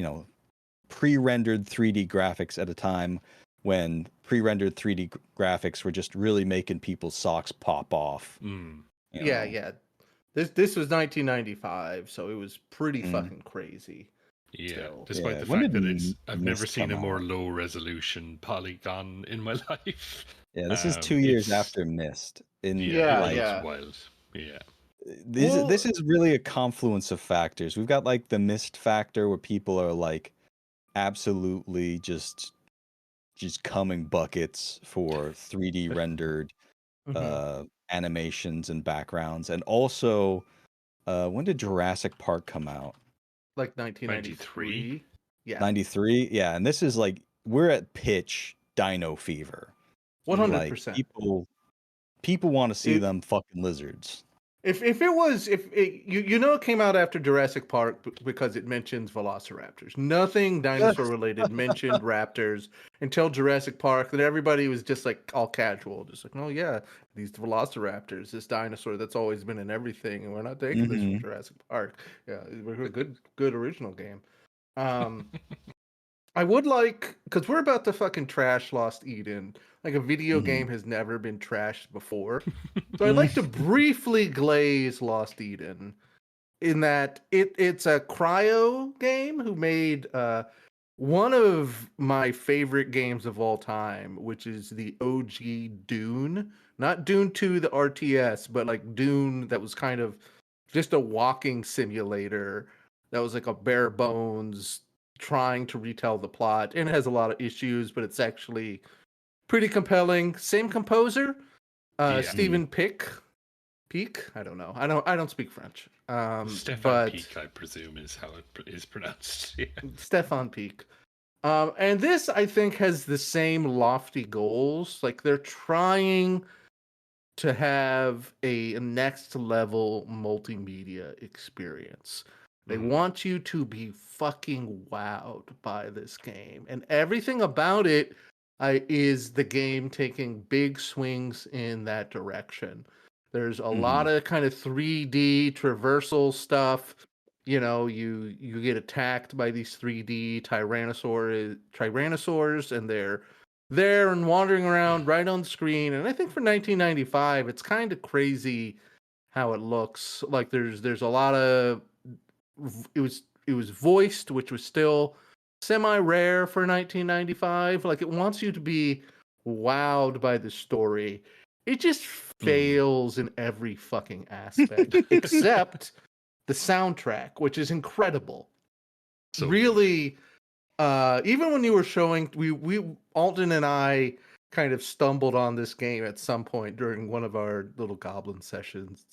pre-rendered 3D graphics at a time when pre-rendered 3D graphics were just really making people's socks pop off. Yeah, yeah. This was 1995, so it was pretty fucking crazy. Yeah, Still. despite the When fact did that I've never Myst seen a come more out? low resolution polygon in my life. Yeah, this is 2 years It's- after Myst. In Yeah, Yeah, it looks yeah. wild. Yeah. This is really a confluence of factors. We've got like the Myst factor where people are like absolutely just coming buckets for 3D rendered animations and backgrounds. And also, when did Jurassic Park come out? Like 1993. Yeah. 93? Yeah, and this is like we're at pitch dino fever. Like 100%. people want to see It, them fucking lizards. if it was it came out after Jurassic Park because it mentions Velociraptors. Nothing dinosaur related mentioned raptors until Jurassic Park. Then everybody was just like all casual, just like, oh yeah, these Velociraptors, this dinosaur that's always been in everything, and we're not taking this from Jurassic Park. Yeah, we're a good original game. I would like, because we're about to fucking trash Lost Eden. Like a video game has never been trashed before. So I'd like to briefly glaze Lost Eden in that it's a cryo game who made one of my favorite games of all time, which is the OG Dune. Not Dune 2, the RTS, but like Dune that was kind of just a walking simulator that was like a bare bones trying to retell the plot, and it has a lot of issues, but it's actually pretty compelling. Same composer, Stephen Picq. I don't know. I don't speak French. Stephane But Picq, I presume, is how it is pronounced. Yeah. Stephane Picq. And this, I think, has the same lofty goals. Like they're trying to have a next level multimedia experience. They want you to be fucking wowed by this game, and everything about it is the game taking big swings in that direction. There's a lot of kind of 3D traversal stuff. You get attacked by these 3D tyrannosaurs, and they're there and wandering around right on the screen. And I think for 1995, it's kind of crazy how it looks. Like there's a lot of it was voiced, which was still semi rare for 1995. Like it wants you to be wowed by the story. It just fails in every fucking aspect except the soundtrack, which is incredible. So Really, even when you were showing, we Alton and I kind of stumbled on this game at some point during one of our little goblin sessions,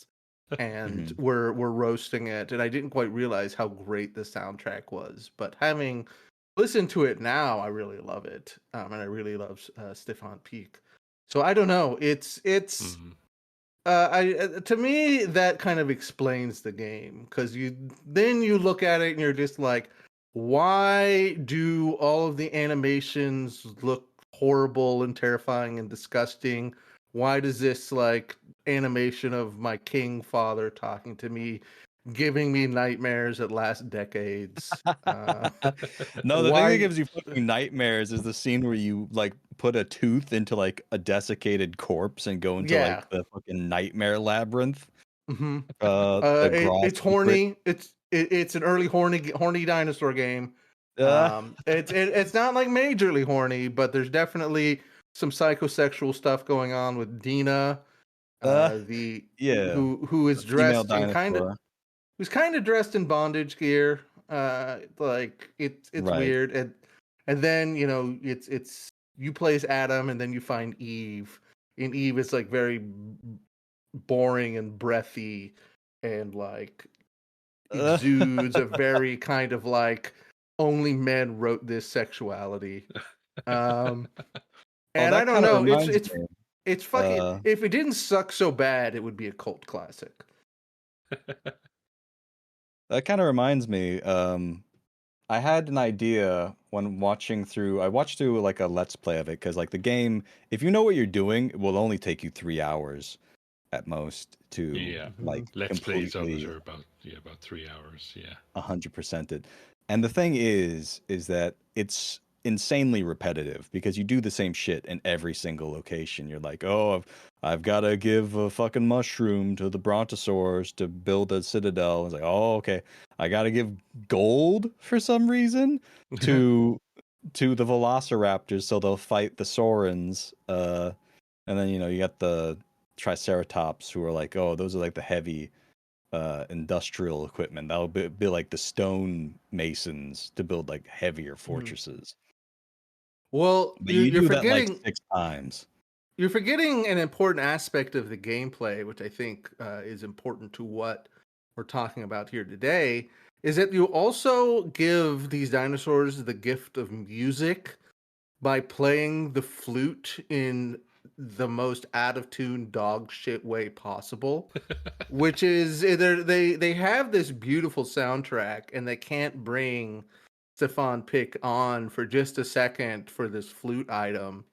and we're roasting it, and I didn't quite realize how great the soundtrack was. But having listened to it now, I really love it, and I really love Stephane Picq. So I don't know. It's to me that kind of explains the game, because you look at it and you're just like, why do all of the animations look horrible and terrifying and disgusting? why does this like animation of my king father talking to me, giving me nightmares that last decades? No, the thing that Why? gives you fucking nightmares is the scene where you like put a tooth into like a desiccated corpse and go into Yeah. like the fucking nightmare labyrinth. hmm The it's Gross secret. horny. It's an early horny dinosaur game. Uh, It's not like majorly horny, but there's definitely some psychosexual stuff going on with Dina, uh, the yeah, who the is female dressed in dinosaur. who's kind of dressed in bondage gear. Like it's Right. weird, and then you know it's you play as Adam, and then you find Eve, and Eve is like very boring and breathy, and like exudes a very kind of like only men wrote this sexuality. Um, Oh, and I that don't kind of know, reminds me. it's fucking. Uh, If it didn't suck so bad, it would be a cult classic. that kind of reminds me. I had an idea when watching through. I watched through like a let's play of it because like the game, if you know what you're doing, it will only take you 3 hours at most to Yeah. Mhm. like Let's plays of it completely are about 3 hours. Yeah. 100% it. And the thing is that it's insanely repetitive because you do the same shit in every single location. You're like, oh, I've got to give a fucking mushroom to the brontosaurs to build a citadel. It's like, oh, okay, I got to give gold for some reason to the velociraptors so they'll fight the saurins. And then you got the triceratops who are like, oh, those are like the heavy industrial equipment. That would be like the stone masons to build like heavier Mhm. fortresses. Well, But you you're do that like forgetting 6 times. you're forgetting an important aspect of the gameplay, which I think is important to what we're talking about here today. Is that you also give these dinosaurs the gift of music by playing the flute in the most out of tune dog shit way possible, which is they have this beautiful soundtrack and they can't bring Stephane Picq on for just a second for this flute item.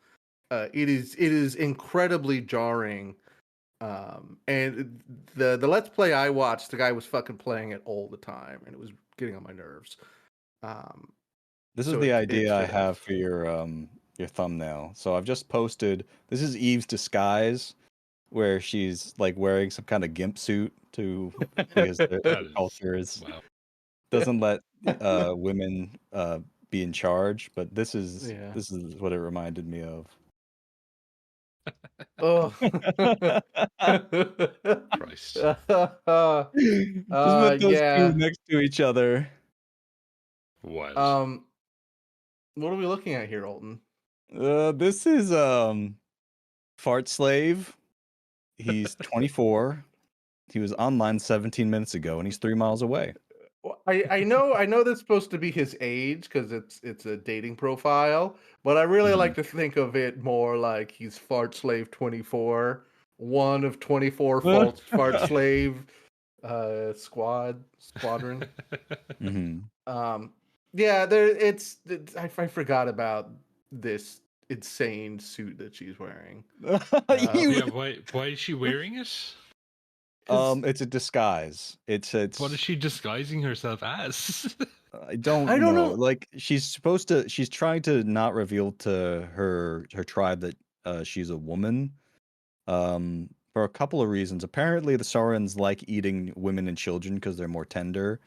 It is incredibly jarring. And the let's play I watched, the guy was fucking playing it all the time, and it was getting on my nerves. Um, This is so the it's idea I shit have enough. for your thumbnail. So I've just posted. This is Eve's disguise, where she's like wearing some kind of gimp suit to because That the is culture is wow. doesn't let women be in charge. But this is Yeah. this is what it reminded me of. Oh. Christ. Just put those two Yeah. next to each other. Wild. Um, what are we looking at here, Alton? This is Fart Slave. He's 24. He was online 17 minutes ago, and he's 3 miles away. Well, I know that's supposed to be his age because it's a dating profile, but I really Mhm. like to think of it more like he's fart slave 24, one of 24 fart slave squadron. Mhm. Yeah, I forgot about this insane suit that she's wearing. You- Yeah, why is she wearing it? Because it's a disguise. What is It's she disguising herself as? I don't I don't know. know. Like she's trying to not reveal to her tribe that she's a woman. For a couple of reasons. Apparently the Saurins like eating women and children because they're more tender.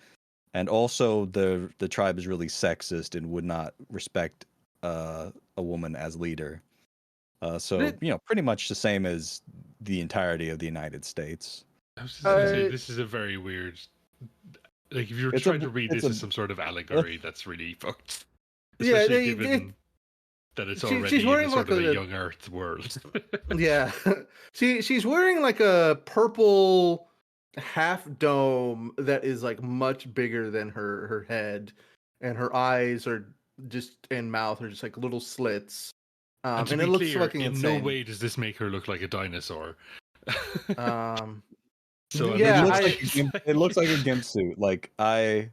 And also the tribe is really sexist and would not respect a woman as leader. So, It, pretty much the same as the entirety of the United States. I was just gonna say uh, this is a very weird. Like, if you're It's a trying to read it's this a as some sort of allegory, that's really fucked. yeah, Especially given that it's she's already in a wearing sort like of a a young Earth world. yeah. She's wearing like a purple half dome that is like much bigger than her head, and her eyes are just and mouth are just like little slits. And to And it be looks clear, fucking in no insane. way does this make her look like a dinosaur. Um, So it yeah, looks imagine like I a it's gimp, it looks like like a gimp suit. Like I'm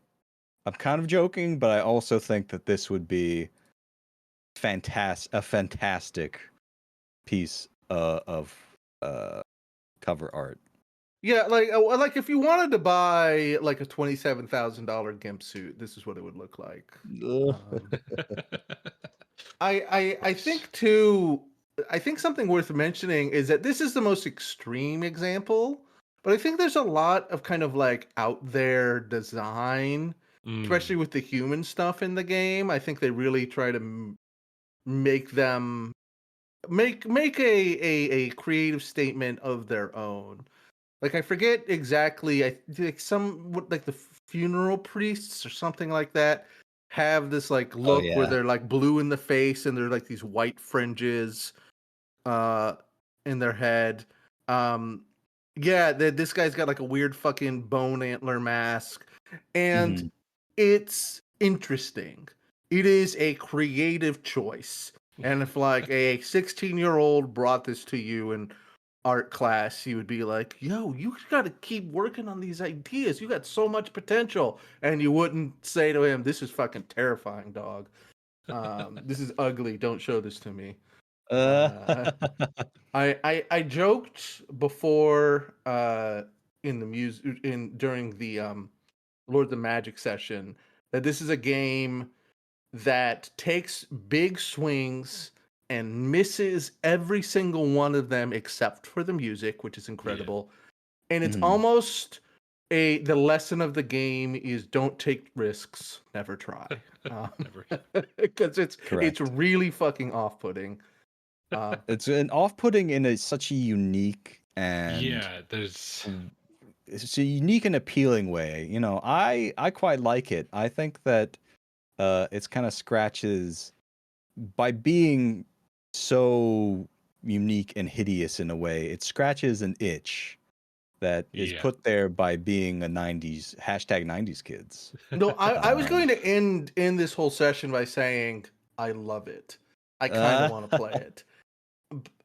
kind of joking, but I also think that this would be a fantastic piece of cover art. Yeah, like if you wanted to buy like a $27,000 GIMP suit, this is what it would look like. I think too. I think something worth mentioning is that this is the most extreme example, but I think there's a lot of kind of like out there design, especially with the human stuff in the game. I think they really try to make them make a creative statement of their own. Like I forget exactly. I think like the funeral priests or something like that have this like Oh look where yeah. they're like blue in the face and they're like these white fringes uh in their head. Um yeah, this guy's got like a weird fucking bone antler mask, and Mhm. it's interesting. It is a creative choice. And if like a 16-year-old brought this to you and art class, you would be like, yo, you got to keep working on these ideas. You got so much potential. And you wouldn't say to him, this is fucking terrifying, dog. This is ugly. Don't show this to me. Uh, I joked before in the during the Lord of the Magic session that this is a game that takes big swings and misses every single one of them except for the music, which is incredible. And it's Mhm. almost the lesson of the game is don't take risks, never try. Never. Because it's Correct. really fucking off-putting. It's an off-putting in such a unique and Yeah, there's it's a unique and appealing way. You know, I quite like it. I think that it's kind of scratches by being so unique and hideous in a way. It scratches an itch that is yeah. put there by being a #90s #90s kids. No, I was Um, going to end this whole session by saying I love it. I kind of uh, want to play it.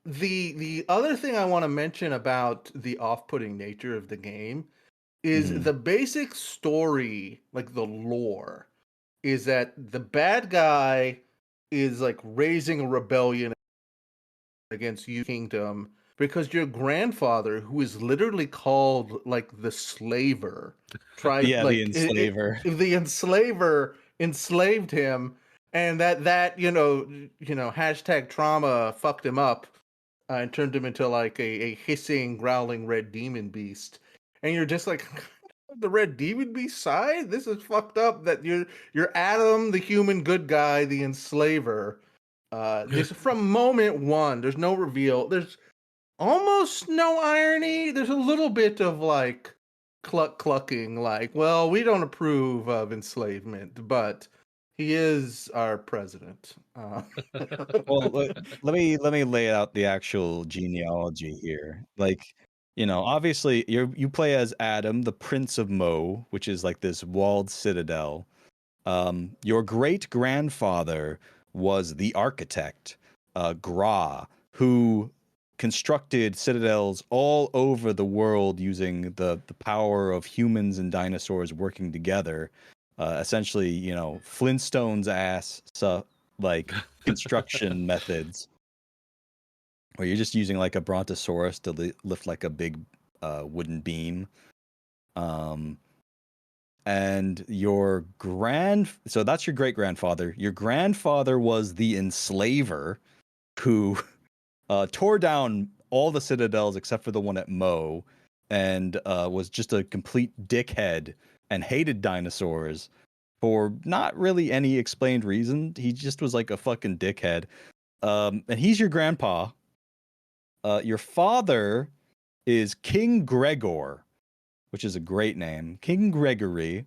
The other thing I want to mention about the off-putting nature of the game is mhm. the basic story, like the lore, is that the bad guy is like raising a rebellion against you kingdom because your grandfather, who is literally called like the slaver, tried Yeah, the like enslaver. the enslaver enslaved him, and that hashtag trauma fucked him up and turned him into like a hissing, growling red demon beast. And you're just like, the red demon beast side? This is fucked up that you're Adam, the human good guy, the enslaver. Just from moment one, there's no reveal. There's almost no irony. There's a little bit of like clucking, like, well, we don't approve of enslavement, but he is our president. Well, let me lay out the actual genealogy here. Like, you know, obviously you play as Adam, the Prince of Mo, which is like this walled citadel. Your great grandfather was the architect, Gra, who constructed citadels all over the world using the power of humans and dinosaurs working together. Essentially, you know, Flintstones ass like construction methods, where you're just using like a brontosaurus to lift like a big wooden beam. And so that's your great grandfather. Your grandfather was the enslaver who tore down all the citadels except for the one at Mo, and was just a complete dickhead and hated dinosaurs for not really any explained reason. He just was like a fucking dickhead. And he's your grandpa. Your father is King Gregor, which is a great name. King Gregory.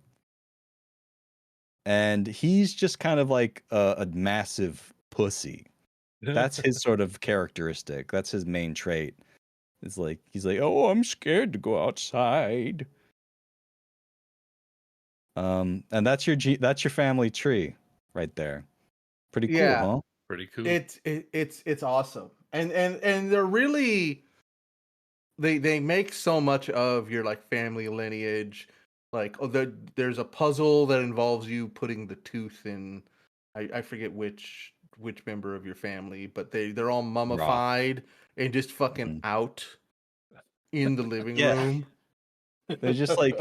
And he's just kind of like a massive pussy. That's his sort of characteristic. That's his main trait. It's like he's like, "Oh, I'm scared to go outside." And that's your family tree right there. Pretty cool, Yeah, huh? Pretty cool. it's awesome, and they're really they make so much of your like family lineage. Like, oh, there's a puzzle that involves you putting the tooth in. I forget which member of your family, but they're all Raw. mummified, and just fucking Mhm. out in the living Yeah. room. They're just like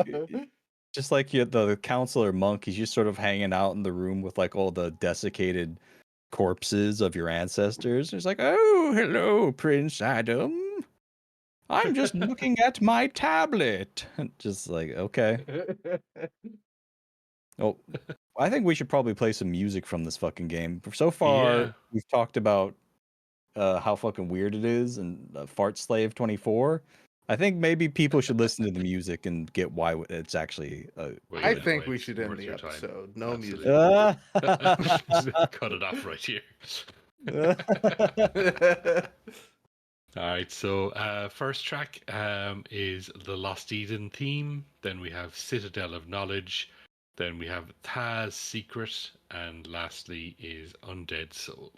the counselor monk. He's just sort of hanging out in the room with like all the desiccated corpses of your ancestors. It's like, oh, hello, Prince Adam. I'm just looking at my tablet. Just like, okay. Oh, I think we should probably play some music from this fucking game. So far, Yeah. we've talked about how fucking weird it is and Fart Slave 24. I think maybe people should listen to the music and get why it's actually. I Why think we it's should end worth the your time. episode. No Absolutely. music. Cut it off right here. All right, so first track is the Lost Eden theme. Then we have Citadel of Knowledge. Then we have Thaa's Secret. And lastly is Undead Soul.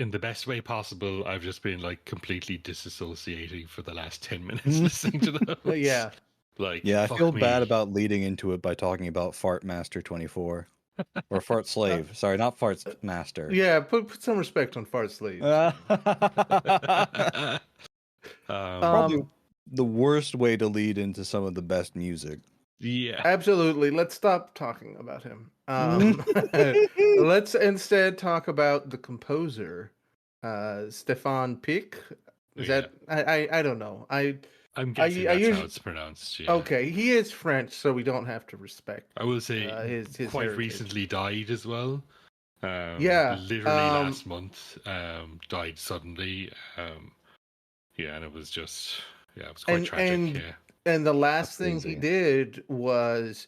in the best way possible, I've just been like completely disassociating for the last 10 minutes listening to those. Yeah. Like, Yeah, I fuck feel me. bad about leading into it by talking about Fart Master 24 or Fart Slave. Sorry, not Fart Master. Yeah, put some respect on fart slaves. Probably the worst way to lead into some of the best music. Yeah. Absolutely. Let's stop talking about him. Let's instead talk about the composer, Stephane Picq. Is Yeah. that I don't know. I'm guessing that's how usually it's pronounced. Yeah. okay. He is French, so we don't have to respect I will say his quite heritage. recently died as well. Yeah. Literally last month, died suddenly. Yeah, and it was just, yeah, it was quite tragic. Yeah. And the last That's thing he crazy. did was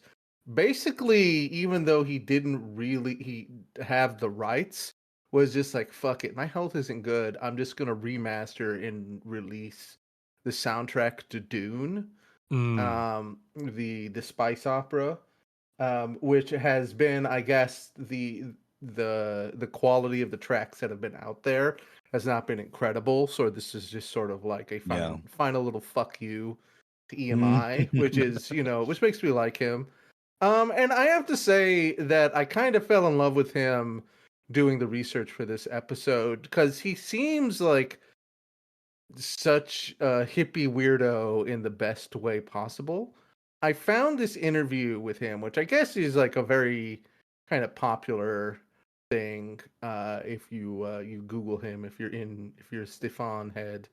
basically, even though he didn't really have the rights, was just like, fuck it, my health isn't good. I'm just gonna remaster and release the soundtrack to Dune, the spice opera, which has been, I guess, the quality of the tracks that have been out there has not been incredible. So this is just sort of like a final little fuck you to EMI, which is, which makes me like him. And I have to say that I kind of fell in love with him doing the research for this episode because he seems like such a hippie weirdo in the best way possible. I found this interview with him, which I guess is like a very kind of popular thing. If you Google him, if you're a Stephane head,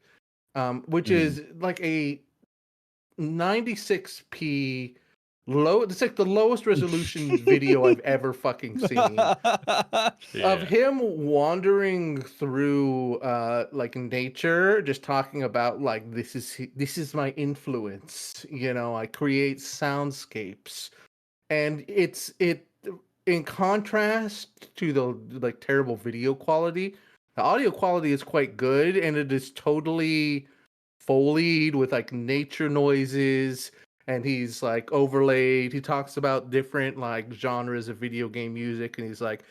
which is like a 96p low. It's like the lowest resolution video I've ever fucking seen of him wandering through like nature, just talking about like this is my influence. I create soundscapes, and it in contrast to the like terrible video quality, the audio quality is quite good, and it is totally foleyed with like nature noises, and he's like overlaid. He talks about different like genres of video game music, and he's like,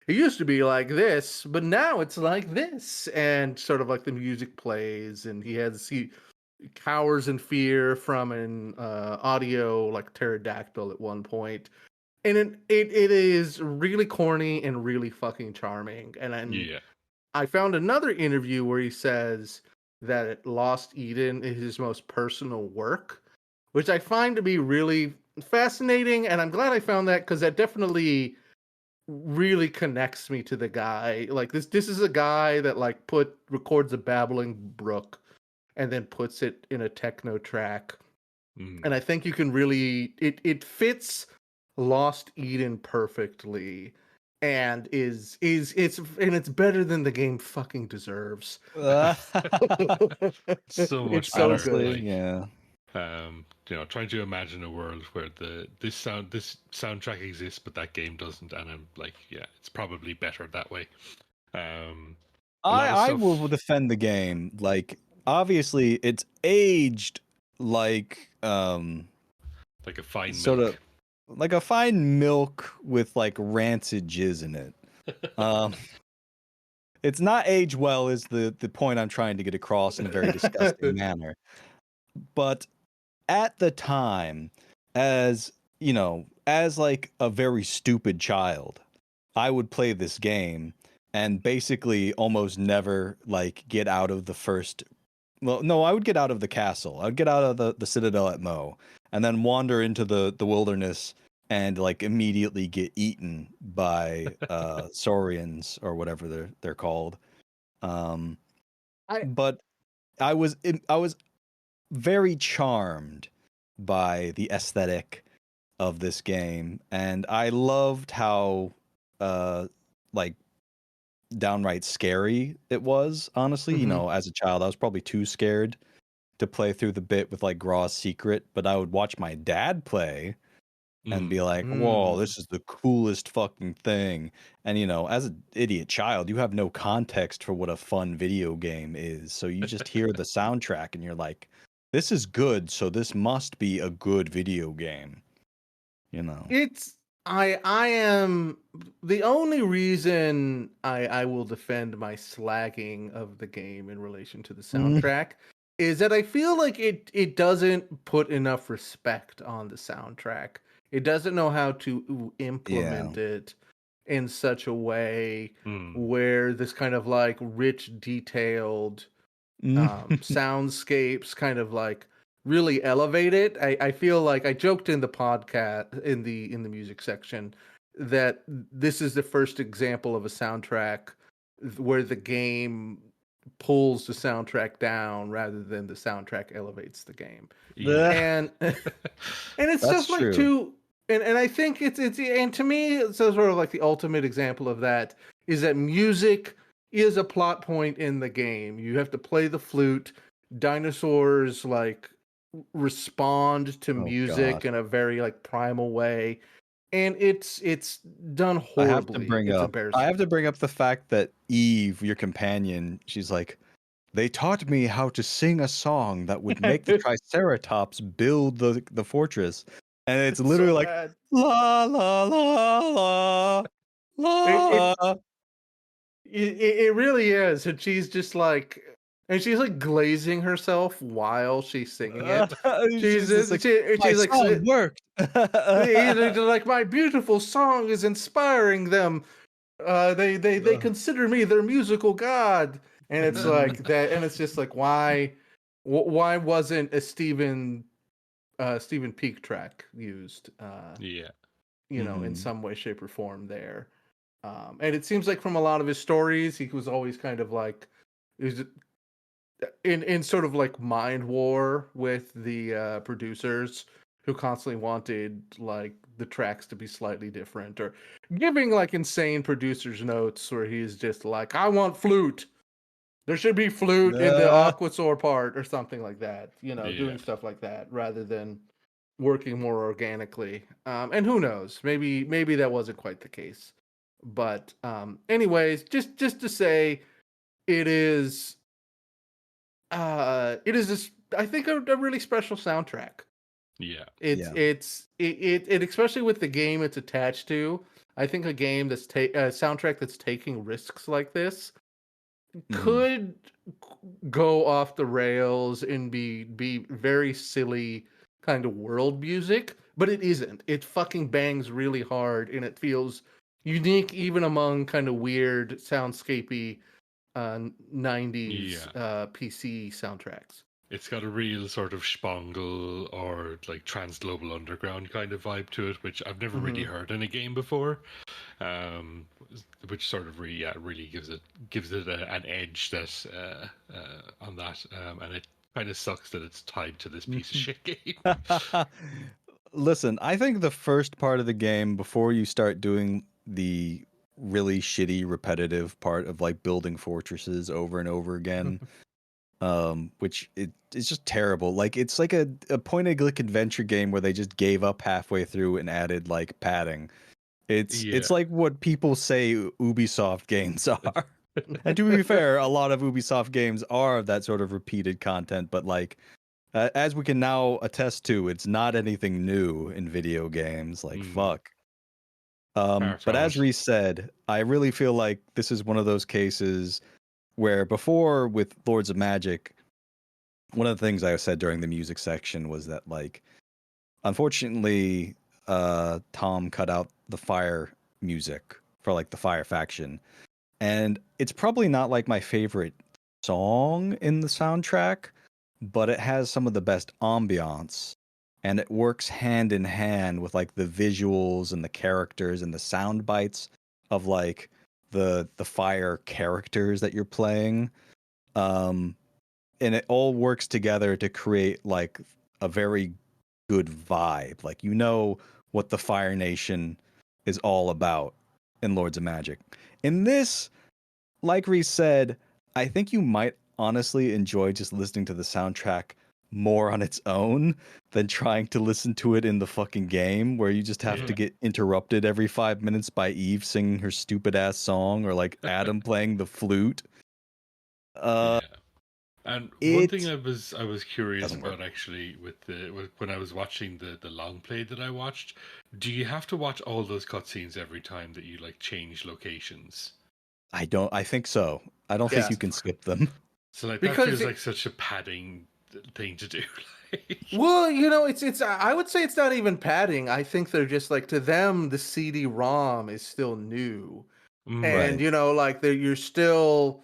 it used to be like this, but now it's like this, and sort of like the music plays, and he cowers in fear from an audio like pterodactyl at one point, and it is really corny and really fucking charming. And then Yeah. I found another interview where he says that Lost Eden is his most personal work, which I find to be really fascinating, and I'm glad I found that because that definitely really connects me to the guy. Like this is a guy that like records a babbling brook and then puts it in a techno track. And I think you can really it fits Lost Eden perfectly, and it's better than the game fucking deserves. So much It's so better. good. Like, yeah. Trying to imagine a world where this soundtrack exists, but that game doesn't, and I'm like, yeah, it's probably better that way. I will defend the game. Like, obviously, it's aged like like a fine sort milk. of like a fine milk with like rancid jizz in it. It's not aged well is the point I'm trying to get across in a very disgusting manner. But at the time, as like a very stupid child, I would play this game and basically almost never like get out of the first. Well, no, I would get out of the castle. I would get out of the Citadel at Mo, and then wander into the wilderness and like immediately get eaten by saurians or whatever they're called. But I was very charmed by the aesthetic of this game, and I loved how like downright scary it was. Honestly, as a child, I was probably too scared to play through the bit with like Graw's secret, but I would watch my dad play and be like, whoa, this is the coolest fucking thing. And as an idiot child, you have no context for what a fun video game is, so you just hear the soundtrack and you're like, this is good, so this must be a good video game. I am the only reason I will defend my slagging of the game in relation to the soundtrack is that I feel like it doesn't put enough respect on the soundtrack. It doesn't know how to implement it in such a way where this kind of like rich, detailed soundscapes kind of like really elevate it. I feel like I joked in the podcast in the music section that this is the first example of a soundtrack where the game pulls the soundtrack down rather than the soundtrack elevates the game. Yeah. And and it's That's stuff like true. too and I think it's and to me it's sort of like the ultimate example of that is that music is a plot point in the game. You have to play the flute. Dinosaurs like respond to Oh music God. in a very like primal way, and it's done I have to horribly. bring It's up. I embarrassing. have to bring up the fact that Eve, your companion, she's like, they taught me how to sing a song that would make the Triceratops build the fortress, and it's It's literally so like bad. la la la la It la. it really is, and she's just like, and she's like glazing herself while she's singing it. She's just like, my She's like song worked. like my beautiful song is inspiring them. They consider me their musical god, and it's like that, and it's just like why wasn't a Stephen Picq track used? Yeah. In some way, shape, or form there. And it seems like from a lot of his stories, he was always kind of like, he was in sort of like mind war with the producers who constantly wanted like the tracks to be slightly different or giving like insane producers notes where he's just like, I want flute. There should be flute in the Aquasaur part or something like that. Yeah. Doing stuff like that rather than working more organically. And who knows? Maybe that wasn't quite the case. But anyways, just to say, it is this I think a really special soundtrack. Yeah. It especially with the game it's attached to. I think a game that's a soundtrack that's taking risks like this could go off the rails and be very silly kind of world music, but it isn't. It fucking bangs really hard and it feels unique even among kind of weird soundscapey 90s Yeah. PC soundtracks. It's got a real sort of Spangle or like Transglobal Underground kind of vibe to it, which I've never really heard in a game before. Which sort of really gives it an edge that on that, and it kind of sucks that it's tied to this piece of shit game. Listen, I think the first part of the game, before you start doing the really shitty repetitive part of like building fortresses over and over again, which it's just terrible. Like it's like a point and click adventure game where they just gave up halfway through and added like padding. It's like what people say Ubisoft games are. And to be fair, a lot of Ubisoft games are that sort of repeated content, but like as we can now attest to, it's not anything new in video games. Like fuck. But as Reese said, I really feel like this is one of those cases where before with Lords of Magic, one of the things I said during the music section was that like unfortunately Tom cut out the fire music for like the fire faction. And it's probably not like my favorite song in the soundtrack, but it has some of the best ambiance and it works hand in hand with like the visuals and the characters and the sound bites of like the fire characters that you're playing. And it all works together to create like a very good vibe. Like what the Fire Nation is all about in Lords of Magic. In this, like Reese said, I think you might honestly enjoy just listening to the soundtrack more on its own than trying to listen to it in the fucking game where you just have to get interrupted every 5 minutes by Eve singing her stupid ass song or like Adam playing the flute. And one thing It I was curious doesn't work. about actually when I was watching the long play that I watched, do you have to watch all those cutscenes every time that you like change locations? I think so. I don't think Yeah. you can skip them. So like that Because feels like such a padding thing to do. Like, well, it's I would say it's not even padding. I think they're just like, to them the CD-ROM is still new. And Right. like you're still,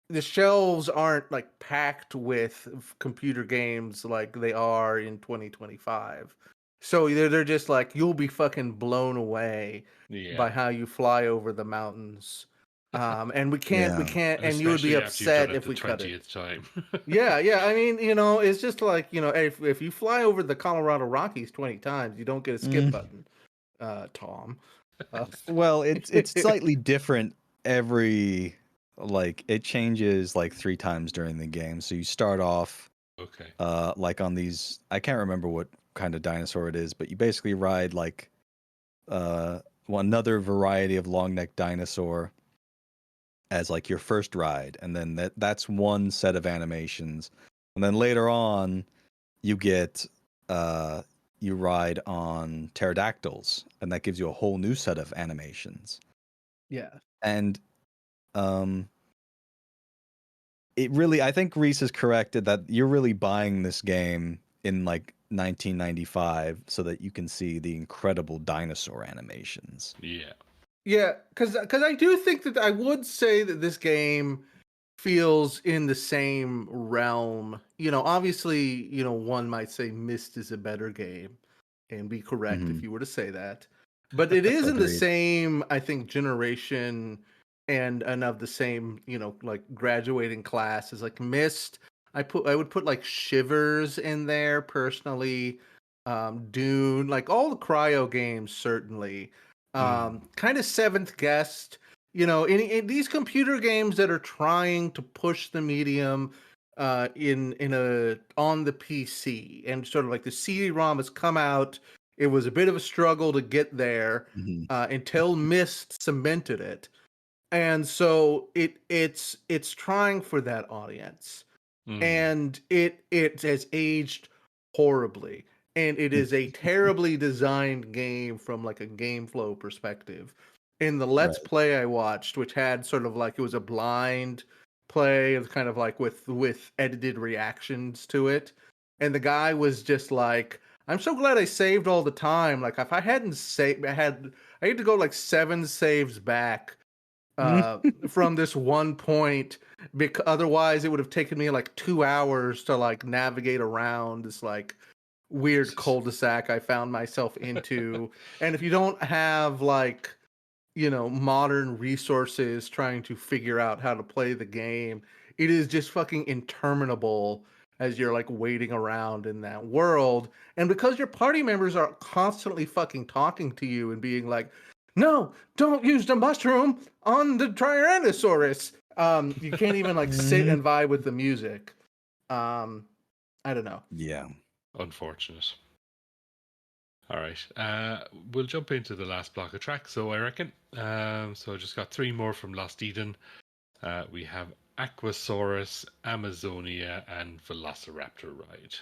the shelves aren't like packed with computer games like they are in 2025. So they're just like, you'll be fucking blown away by yeah. how you fly over the mountains. And we Yeah. can't, And and you would be especially after you've done upset it if the we cut it. 20th time. Yeah, yeah. I mean, it's just like, if you fly over the Colorado Rockies 20 times, you don't get a skip Mm, button, Tom. Uh, well, it's slightly different every like it changes like 3 times during the game. So you start off Okay. like on these I can't remember what kind of dinosaur it is, but you basically ride like another variety of long neck dinosaur as like your first ride, and then that's one set of animations, and then later on you get you ride on pterodactyls, and that gives you a whole new set of animations. yeah. And um it really, I think Reese is corrected that you're really buying this game in like 1995 so that you can see the incredible dinosaur animations. Yeah. Yeah, because I do think that I would say that this game feels in the same realm. Obviously, one might say Myst is a better game, and be correct if Mhm. you were to say that. But it is in the Agreed. same, I think, generation and of the same, like graduating class as like Myst. I would put like Shivers in there personally. Dune, like all the cryo games, certainly. Kind of seventh guest, in these computer games that are trying to push the medium in a on the PC, and sort of like the CD-ROM has come out. It was a bit of a struggle to get there Mhm. until Myst cemented it, and so it's trying for that audience, Mm. and it has aged horribly, and it is a terribly designed game from like a game flow perspective. In the Let's Right. Play I watched, which had sort of like, it was a blind play, it was kind of like with edited reactions to it, and the guy was just like, I'm so glad I saved all the time. Like, if I hadn't saved, I had to go like 7 saves back Mm. from this one point, because otherwise it would have taken me like 2 hours to like navigate around this like weird Jesus. cul-de-sac I found myself into. And if you don't have like, modern resources trying to figure out how to play the game, it is just fucking interminable as you're like waiting around in that world. And because your party members are constantly fucking talking to you and being like, no, don't use the mushroom on the Tyrannosaurus. You can't even like sit Mhm. and vibe with the music. Um, I don't know. Yeah. Unfortunate. All right. We'll jump into the last block of tracks, so I reckon. So I just got 3 more from Lost Eden. We have Aquasaurus, Amazonia, and Velociraptor Ride.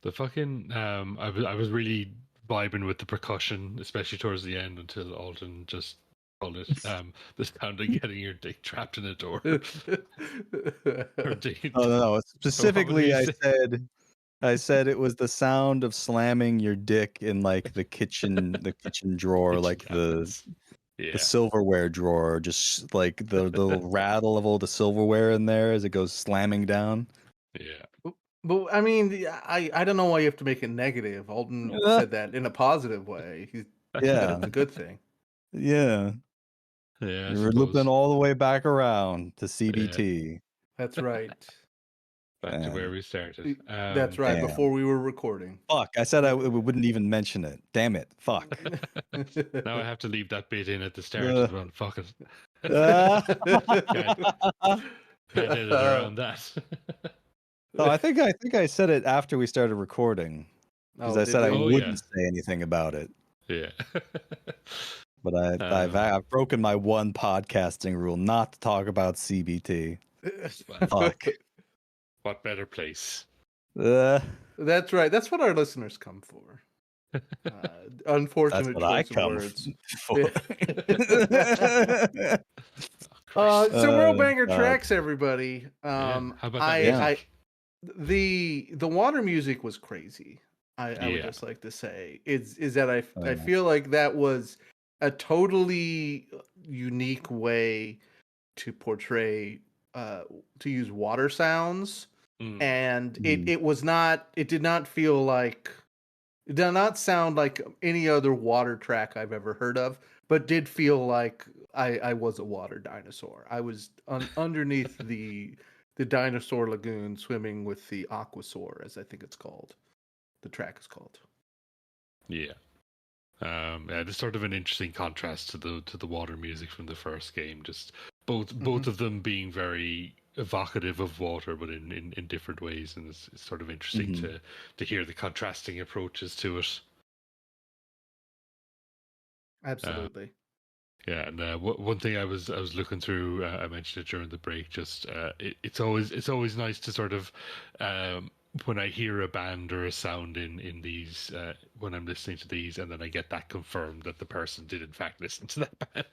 The fucking I was really vibing with the percussion, especially towards the end, until Alton just called it the sound of getting your dick trapped in a door. Or dick, Oh no! what would Specifically, you I say? said it was the sound of slamming your dick in like the kitchen drawer, Kitchen like the cabinets. Yeah, silverware drawer, just like the little rattle of all the silverware in there as it goes slamming down. yeah. But I mean, I don't know why you have to make it negative. Alden said that in a positive way. He said Yeah, it's a good thing. yeah. Yeah, I You're looping suppose. all the way back around to Yeah, CBT. That's right. back to where And we started. That's right. damn. Before we were recording. Fuck, I said we wouldn't even mention it. Damn it. Fuck. Now I have to leave that bit in at the start Uh, as well. Fuck it. uh, Can't edit around that. no, I think I said it after we started recording because Oh, I did said I we? Oh yeah, wouldn't say anything about it. yeah. But I've broken my one podcasting rule not to talk about CBT. Fuck. What better place? That's right. That's what our listeners come for. That's Unfortunate what I choice of come words. for. Christ. So World Banger God. tracks, everybody. Yeah. How about that Yeah. music? The water music was crazy. I would Yeah. just like to say is that I Yeah. feel like that was a totally unique way to portray to use water sounds, Mm. and it did not feel like it did not sound like any other water track I've ever heard of, but did feel like I was a water dinosaur. I was underneath the dinosaur lagoon swimming with the Aquasaur, as I think it's called. The track is called. Yeah. Yeah, there's sort of an interesting contrast to the water music from the first game. Just both of them being very evocative of water, but in different ways, and it's sort of interesting Mhm. to hear the contrasting approaches to it. Absolutely. Yeah, and one thing I was looking through, I mentioned it during the break. Just it's always nice to sort of when I hear a band or a sound in these when I'm listening to these, and then I get that confirmed that the person did in fact listen to that band.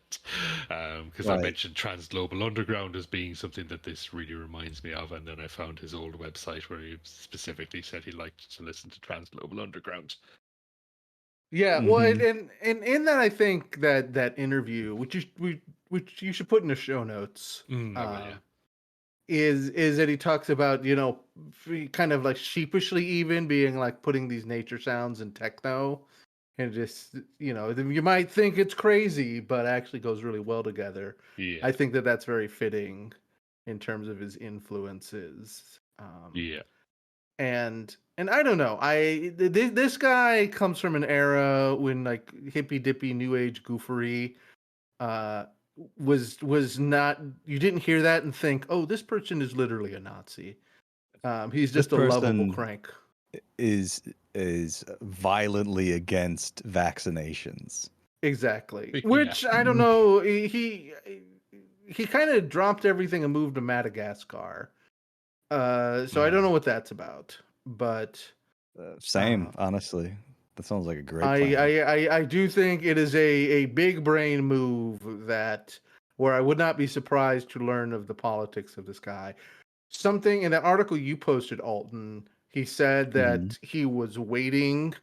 Because I Right. mentioned Transglobal Underground as being something that this really reminds me of, and then I found his old website where he specifically said he liked to listen to Transglobal Underground. Yeah, well, Mhm. and in that, I think that interview, which you should put in the show notes, I will, yeah. is that he talks about, kind of like sheepishly even being like putting these nature sounds in techno, and just you might think it's crazy, but actually goes really well together. Yeah, I think that that's very fitting in terms of his influences. yeah. And I don't know. This guy comes from an era when like hippy dippy new age goofery uh was not, you didn't hear that and think, oh, this person is literally a Nazi. He's This just a lovable person crank. is violently against vaccinations. Exactly. Yeah. Which I don't know. He kind of dropped everything and moved to Madagascar. So I don't know what that's about, but Same, honestly. That sounds like a great I, plan. I do think it is a big brain move that where I would not be surprised to learn of the politics of this guy. Something in that article you posted, Alton, he said Mhm. that he was waiting.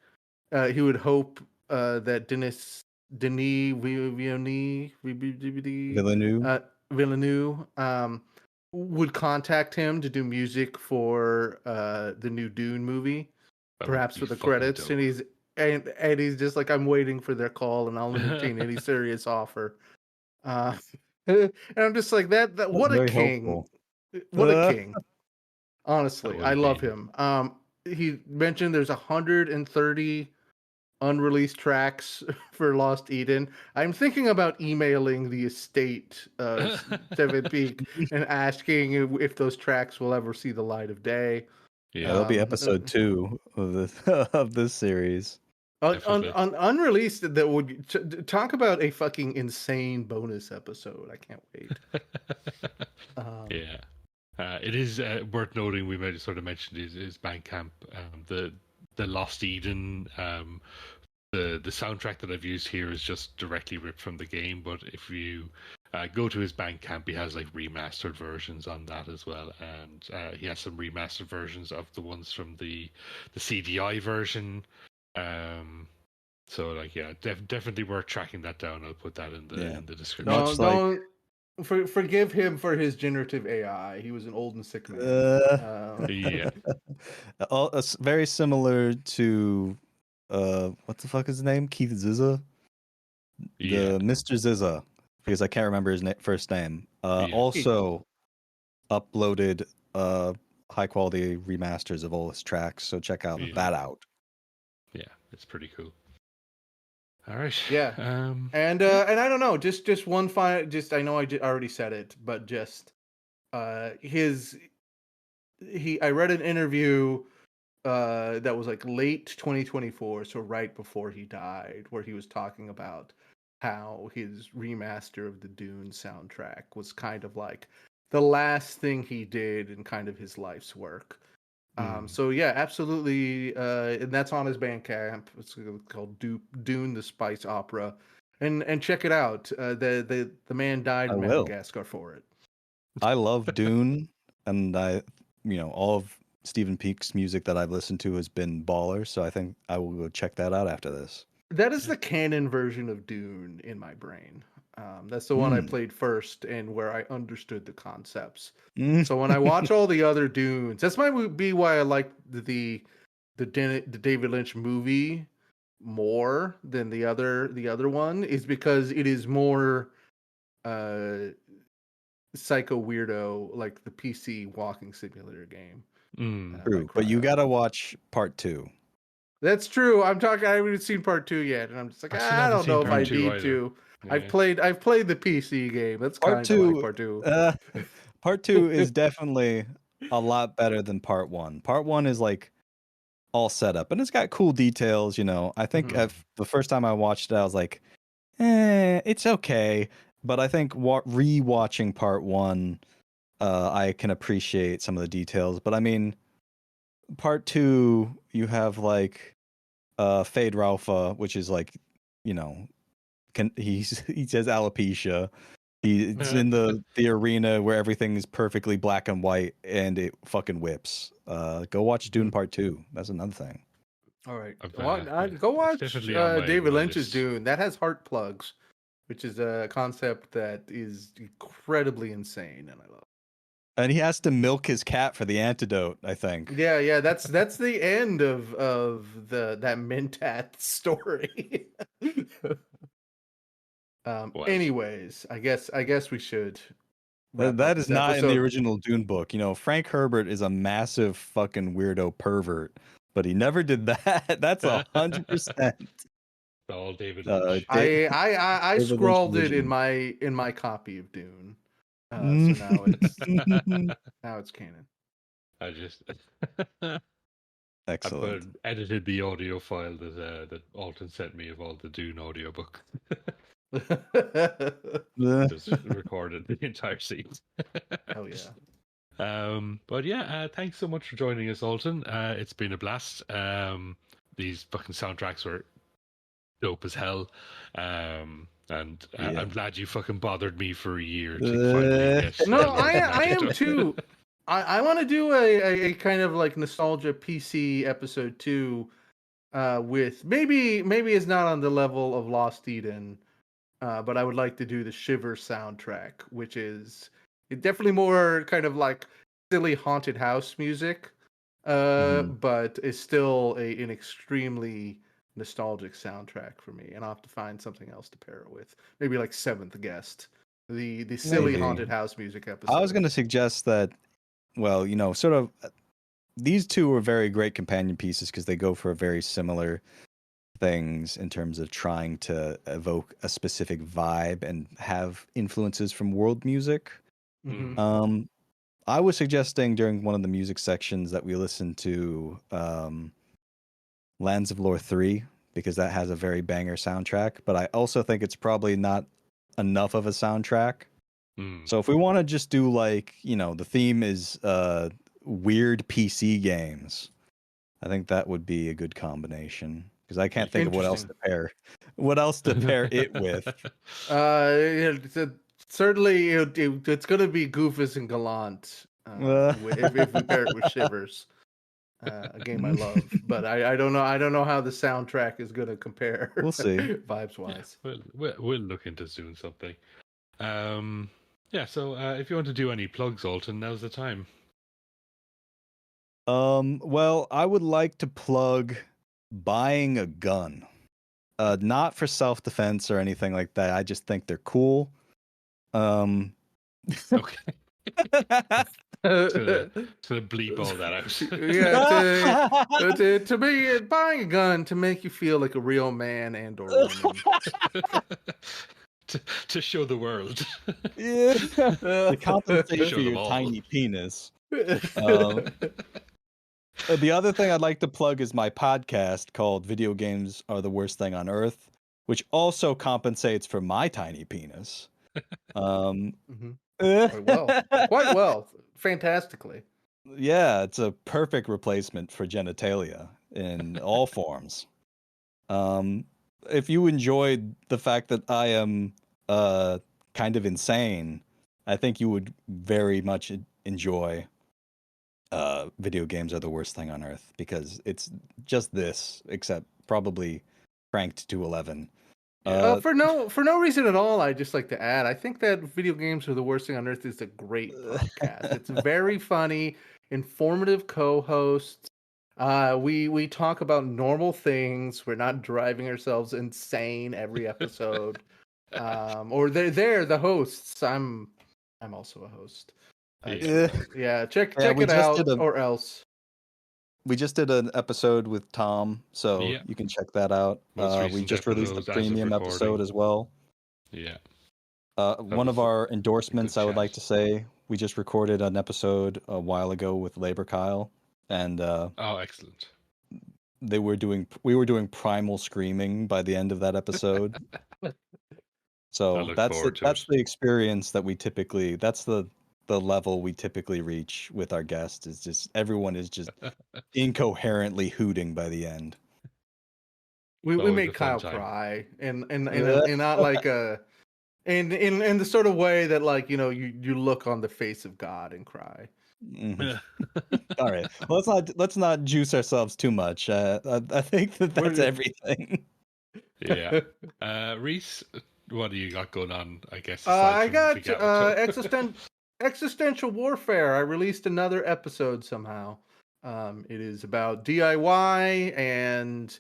He would hope that Denis Villeneuve. Villeneuve would contact him to do music for the new Dune movie, That would perhaps be for the fucking credits. dope. And he's just like, I'm waiting for their call, and I'll entertain any serious offer. Uh, and I'm just like that. That's What a very king! hopeful. What a king! That Honestly, would I have love been. him. He mentioned there's 130 unreleased tracks for Lost Eden. I'm thinking about emailing the estate of Stephane Picq and asking if those tracks will ever see the light of day. Yeah, Yeah. that'll be Um, uh, episode 2 of this of this series. Definitely. Unreleased, that would talk about a fucking insane bonus episode. I can't wait. Yeah. It is worth noting, we might sort of mentioned his Bandcamp, the Lost Eden. The soundtrack that I've used here is just directly ripped from the game, but if you go to his Bandcamp, he has like remastered versions on that as well, and he has some remastered versions of the ones from the CDI version. So like, yeah, definitely worth tracking that down. I'll put that in the description. Much like Don't forgive him for his generative AI. He was an old and sick man. Yeah. very similar to what the fuck is his name? Keith Zizza, Yeah. the Mr. Zizza, because I can't remember his first name. Yeah. Also uploaded high quality remasters of all his tracks, so check out Yeah. that out. Yeah, it's pretty cool. All right. Yeah. And I don't know, just one final, just, I know I already said it, but just I read an interview that was like late 2024, so right before he died, where he was talking about how his remaster of the Dune soundtrack was kind of like the last thing he did in kind of his life's work. So yeah, absolutely, and that's on his Bandcamp. It's called Dune: The Spice Opera, and check it out. The man died I in will. Madagascar for it. I love Dune, and all of Stephen Picq's music that I've listened to has been baller. So I think I will go check that out after this. That is the canon version of Dune in my brain. That's the one I played first and where I understood the concepts. So when I watch all the other Dunes, that's might be why I like the David Lynch movie more than the other one, is because it is more psycho weirdo, like the PC walking simulator game. True, but you gotta watch part 2. That's true. I haven't seen part 2 yet, and I'm just like, I don't know if I need to. Yeah. I've played the PC game. That's Part kind of like 2. part 2. Part 2 is definitely a lot better than part 1. Part 1 is like all set up, and it's got cool details. I think the first time I watched it, I was like, it's okay. But I think rewatching part 1, I can appreciate some of the details. But I mean, part 2, you have like Fade Ralpha, which is like, he says alopecia. He's in the arena where everything is perfectly black and white, and it fucking whips. Go watch Dune Part 2. That's another thing. All right, yeah. go watch David Lynch's list. Dune. That has heart plugs, which is a concept that is incredibly insane, and I love. And he has to milk his cat for the antidote, I think. Yeah, that's the end of that Mentat story. Anyways, I guess we should. That is not in the original Dune book. Frank Herbert is a massive fucking weirdo pervert, but he never did that. That's 100%. All David Lynch. I David scrawled Lynch it in my copy of Dune. So now it's canon. I just excellent. I edited the audio file that Alton sent me of all the Dune audiobook. Just recorded the entire scene. Oh yeah. But yeah, thanks so much for joining us, Alton. It's been a blast. These fucking soundtracks were dope as hell. And I'm glad you fucking bothered me for a year to finally get. No, I am too. I want to do a kind of like nostalgia PC episode 2, with maybe it's not on the level of Lost Eden, but I would like to do the Shiver soundtrack, which is definitely more kind of like silly haunted house music, but it's still an extremely nostalgic soundtrack for me, and I'll have to find something else to pair it with. Maybe like Seventh Guest, the silly haunted house music episode. I was going to suggest that, well, sort of, these two are very great companion pieces because they go for very similar things in terms of trying to evoke a specific vibe and have influences from world music. I was suggesting during one of the music sections that we listen to Lands of Lore 3 because that has a very banger soundtrack. But I also think it's probably not enough of a soundtrack. So if we want to just do like, the theme is weird PC games, I think that would be a good combination because I can't think of what else to pair it with. Certainly it's going to be Goofus and Gallant if we pair it with Shivers. A game I love, but I don't know. I don't know how the soundtrack is going to compare. We'll see. Vibes wise. We'll look into doing something. So if you want to do any plugs, Alton, now's the time. Well, I would like to plug buying a gun. Not for self-defense or anything like that. I just think they're cool. Okay. to bleep all that out. To me, buying a gun to make you feel like a real man and or woman. to show the world. Yeah. To compensate for your tiny penis. The other thing I'd like to plug is my podcast called Video Games Are the Worst Thing on Earth, which also compensates for my tiny penis. Quite well. Fantastically. Yeah, it's a perfect replacement for genitalia in all forms. If you enjoyed the fact that I am kind of insane, I think you would very much enjoy Video Games Are the Worst Thing on Earth, because it's just this, except probably cranked to 11. For no reason at all, I'd just like to add, I think that Video Games Are the Worst Thing on Earth is a great podcast. It's very funny, informative co-hosts. We talk about normal things. We're not driving ourselves insane every episode. Or they're the hosts. I'm also a host. Check it out, or else. We just did an episode with Tom, so you can check that out. We just released a premium episode as well. Yeah. One of our endorsements, I would like to say, we just recorded an episode a while ago with Labor Kyle, and excellent. We were doing primal screaming by the end of that episode. So that's the experience that we typically, that's the level we typically reach with our guests, is just everyone is just incoherently hooting by the end. We made Kyle cry and not like a in the sort of way that, like, you look on the face of God and cry. Mm-hmm. All right, let's not juice ourselves too much. I think that's everything. Yeah. Reese, what do you got going on? I guess I got existential warfare. I released another episode somehow. It is about DIY and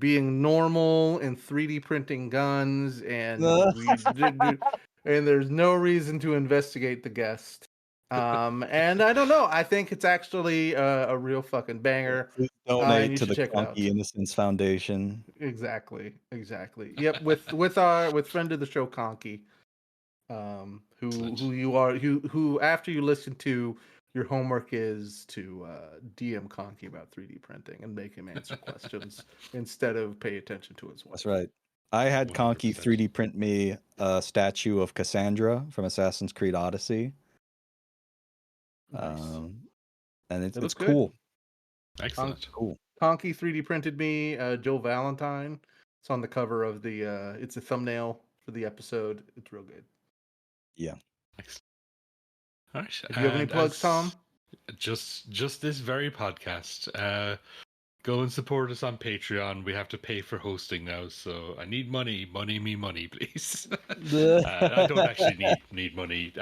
being normal and 3D printing guns, and and there's no reason to investigate the guest. And I don't know. I think it's actually a real fucking banger. Please donate to the Conky Innocence Foundation. Exactly. Yep, with friend of the show Conky, who after you listen to, your homework is to DM Conky about 3D printing and make him answer questions instead of pay attention to his wife. That's right. I had 100%. Conky 3D print me a statue of Cassandra from Assassin's Creed Odyssey. Nice. And it's cool. Excellent. Cool. Conky 3D printed me Joe Valentine. It's on the cover of the it's a thumbnail for the episode. It's real good. Yeah. Excellent. All right. Do you have any plugs, Tom? Just this very podcast. Go and support us on Patreon. We have to pay for hosting now, so I need money, please. I don't actually need money,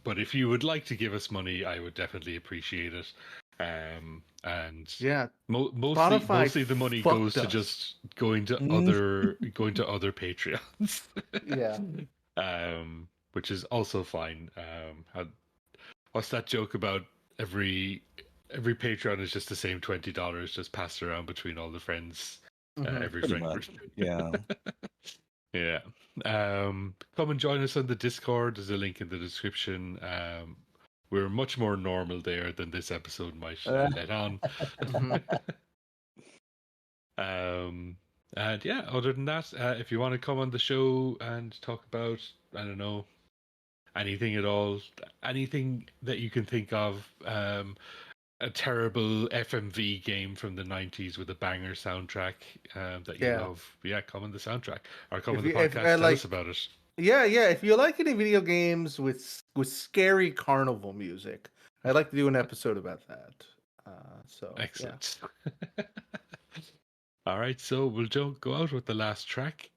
but if you would like to give us money, I would definitely appreciate it. And yeah, mostly the money goes to just going to other Patreons. Yeah. Which is also fine. What's that joke about every Patreon is just the same $20 just passed around between all the friends, every friend group. Yeah. Yeah. Come and join us on the Discord. There's a link in the description. We're much more normal there than this episode might let on. And yeah, other than that, if you want to come on the show and talk about, I don't know, anything at all, anything that you can think of, a terrible FMV game from the 90s with a banger soundtrack that you Yeah. love, yeah, come on the soundtrack or come If on the you if podcast, tell us like about it. yeah, yeah, if you like any video games with scary carnival music, I'd like to do an episode about that. So yeah. Excellent. All right, so we'll go out with the last track,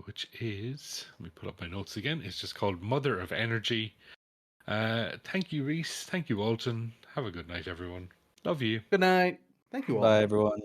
which is, let me pull up my notes again. It's just called Mother of Energy. Thank you, Reese. Thank you, Alton. Have a good night, everyone. Love you. Good night. Thank you all. Bye, everyone.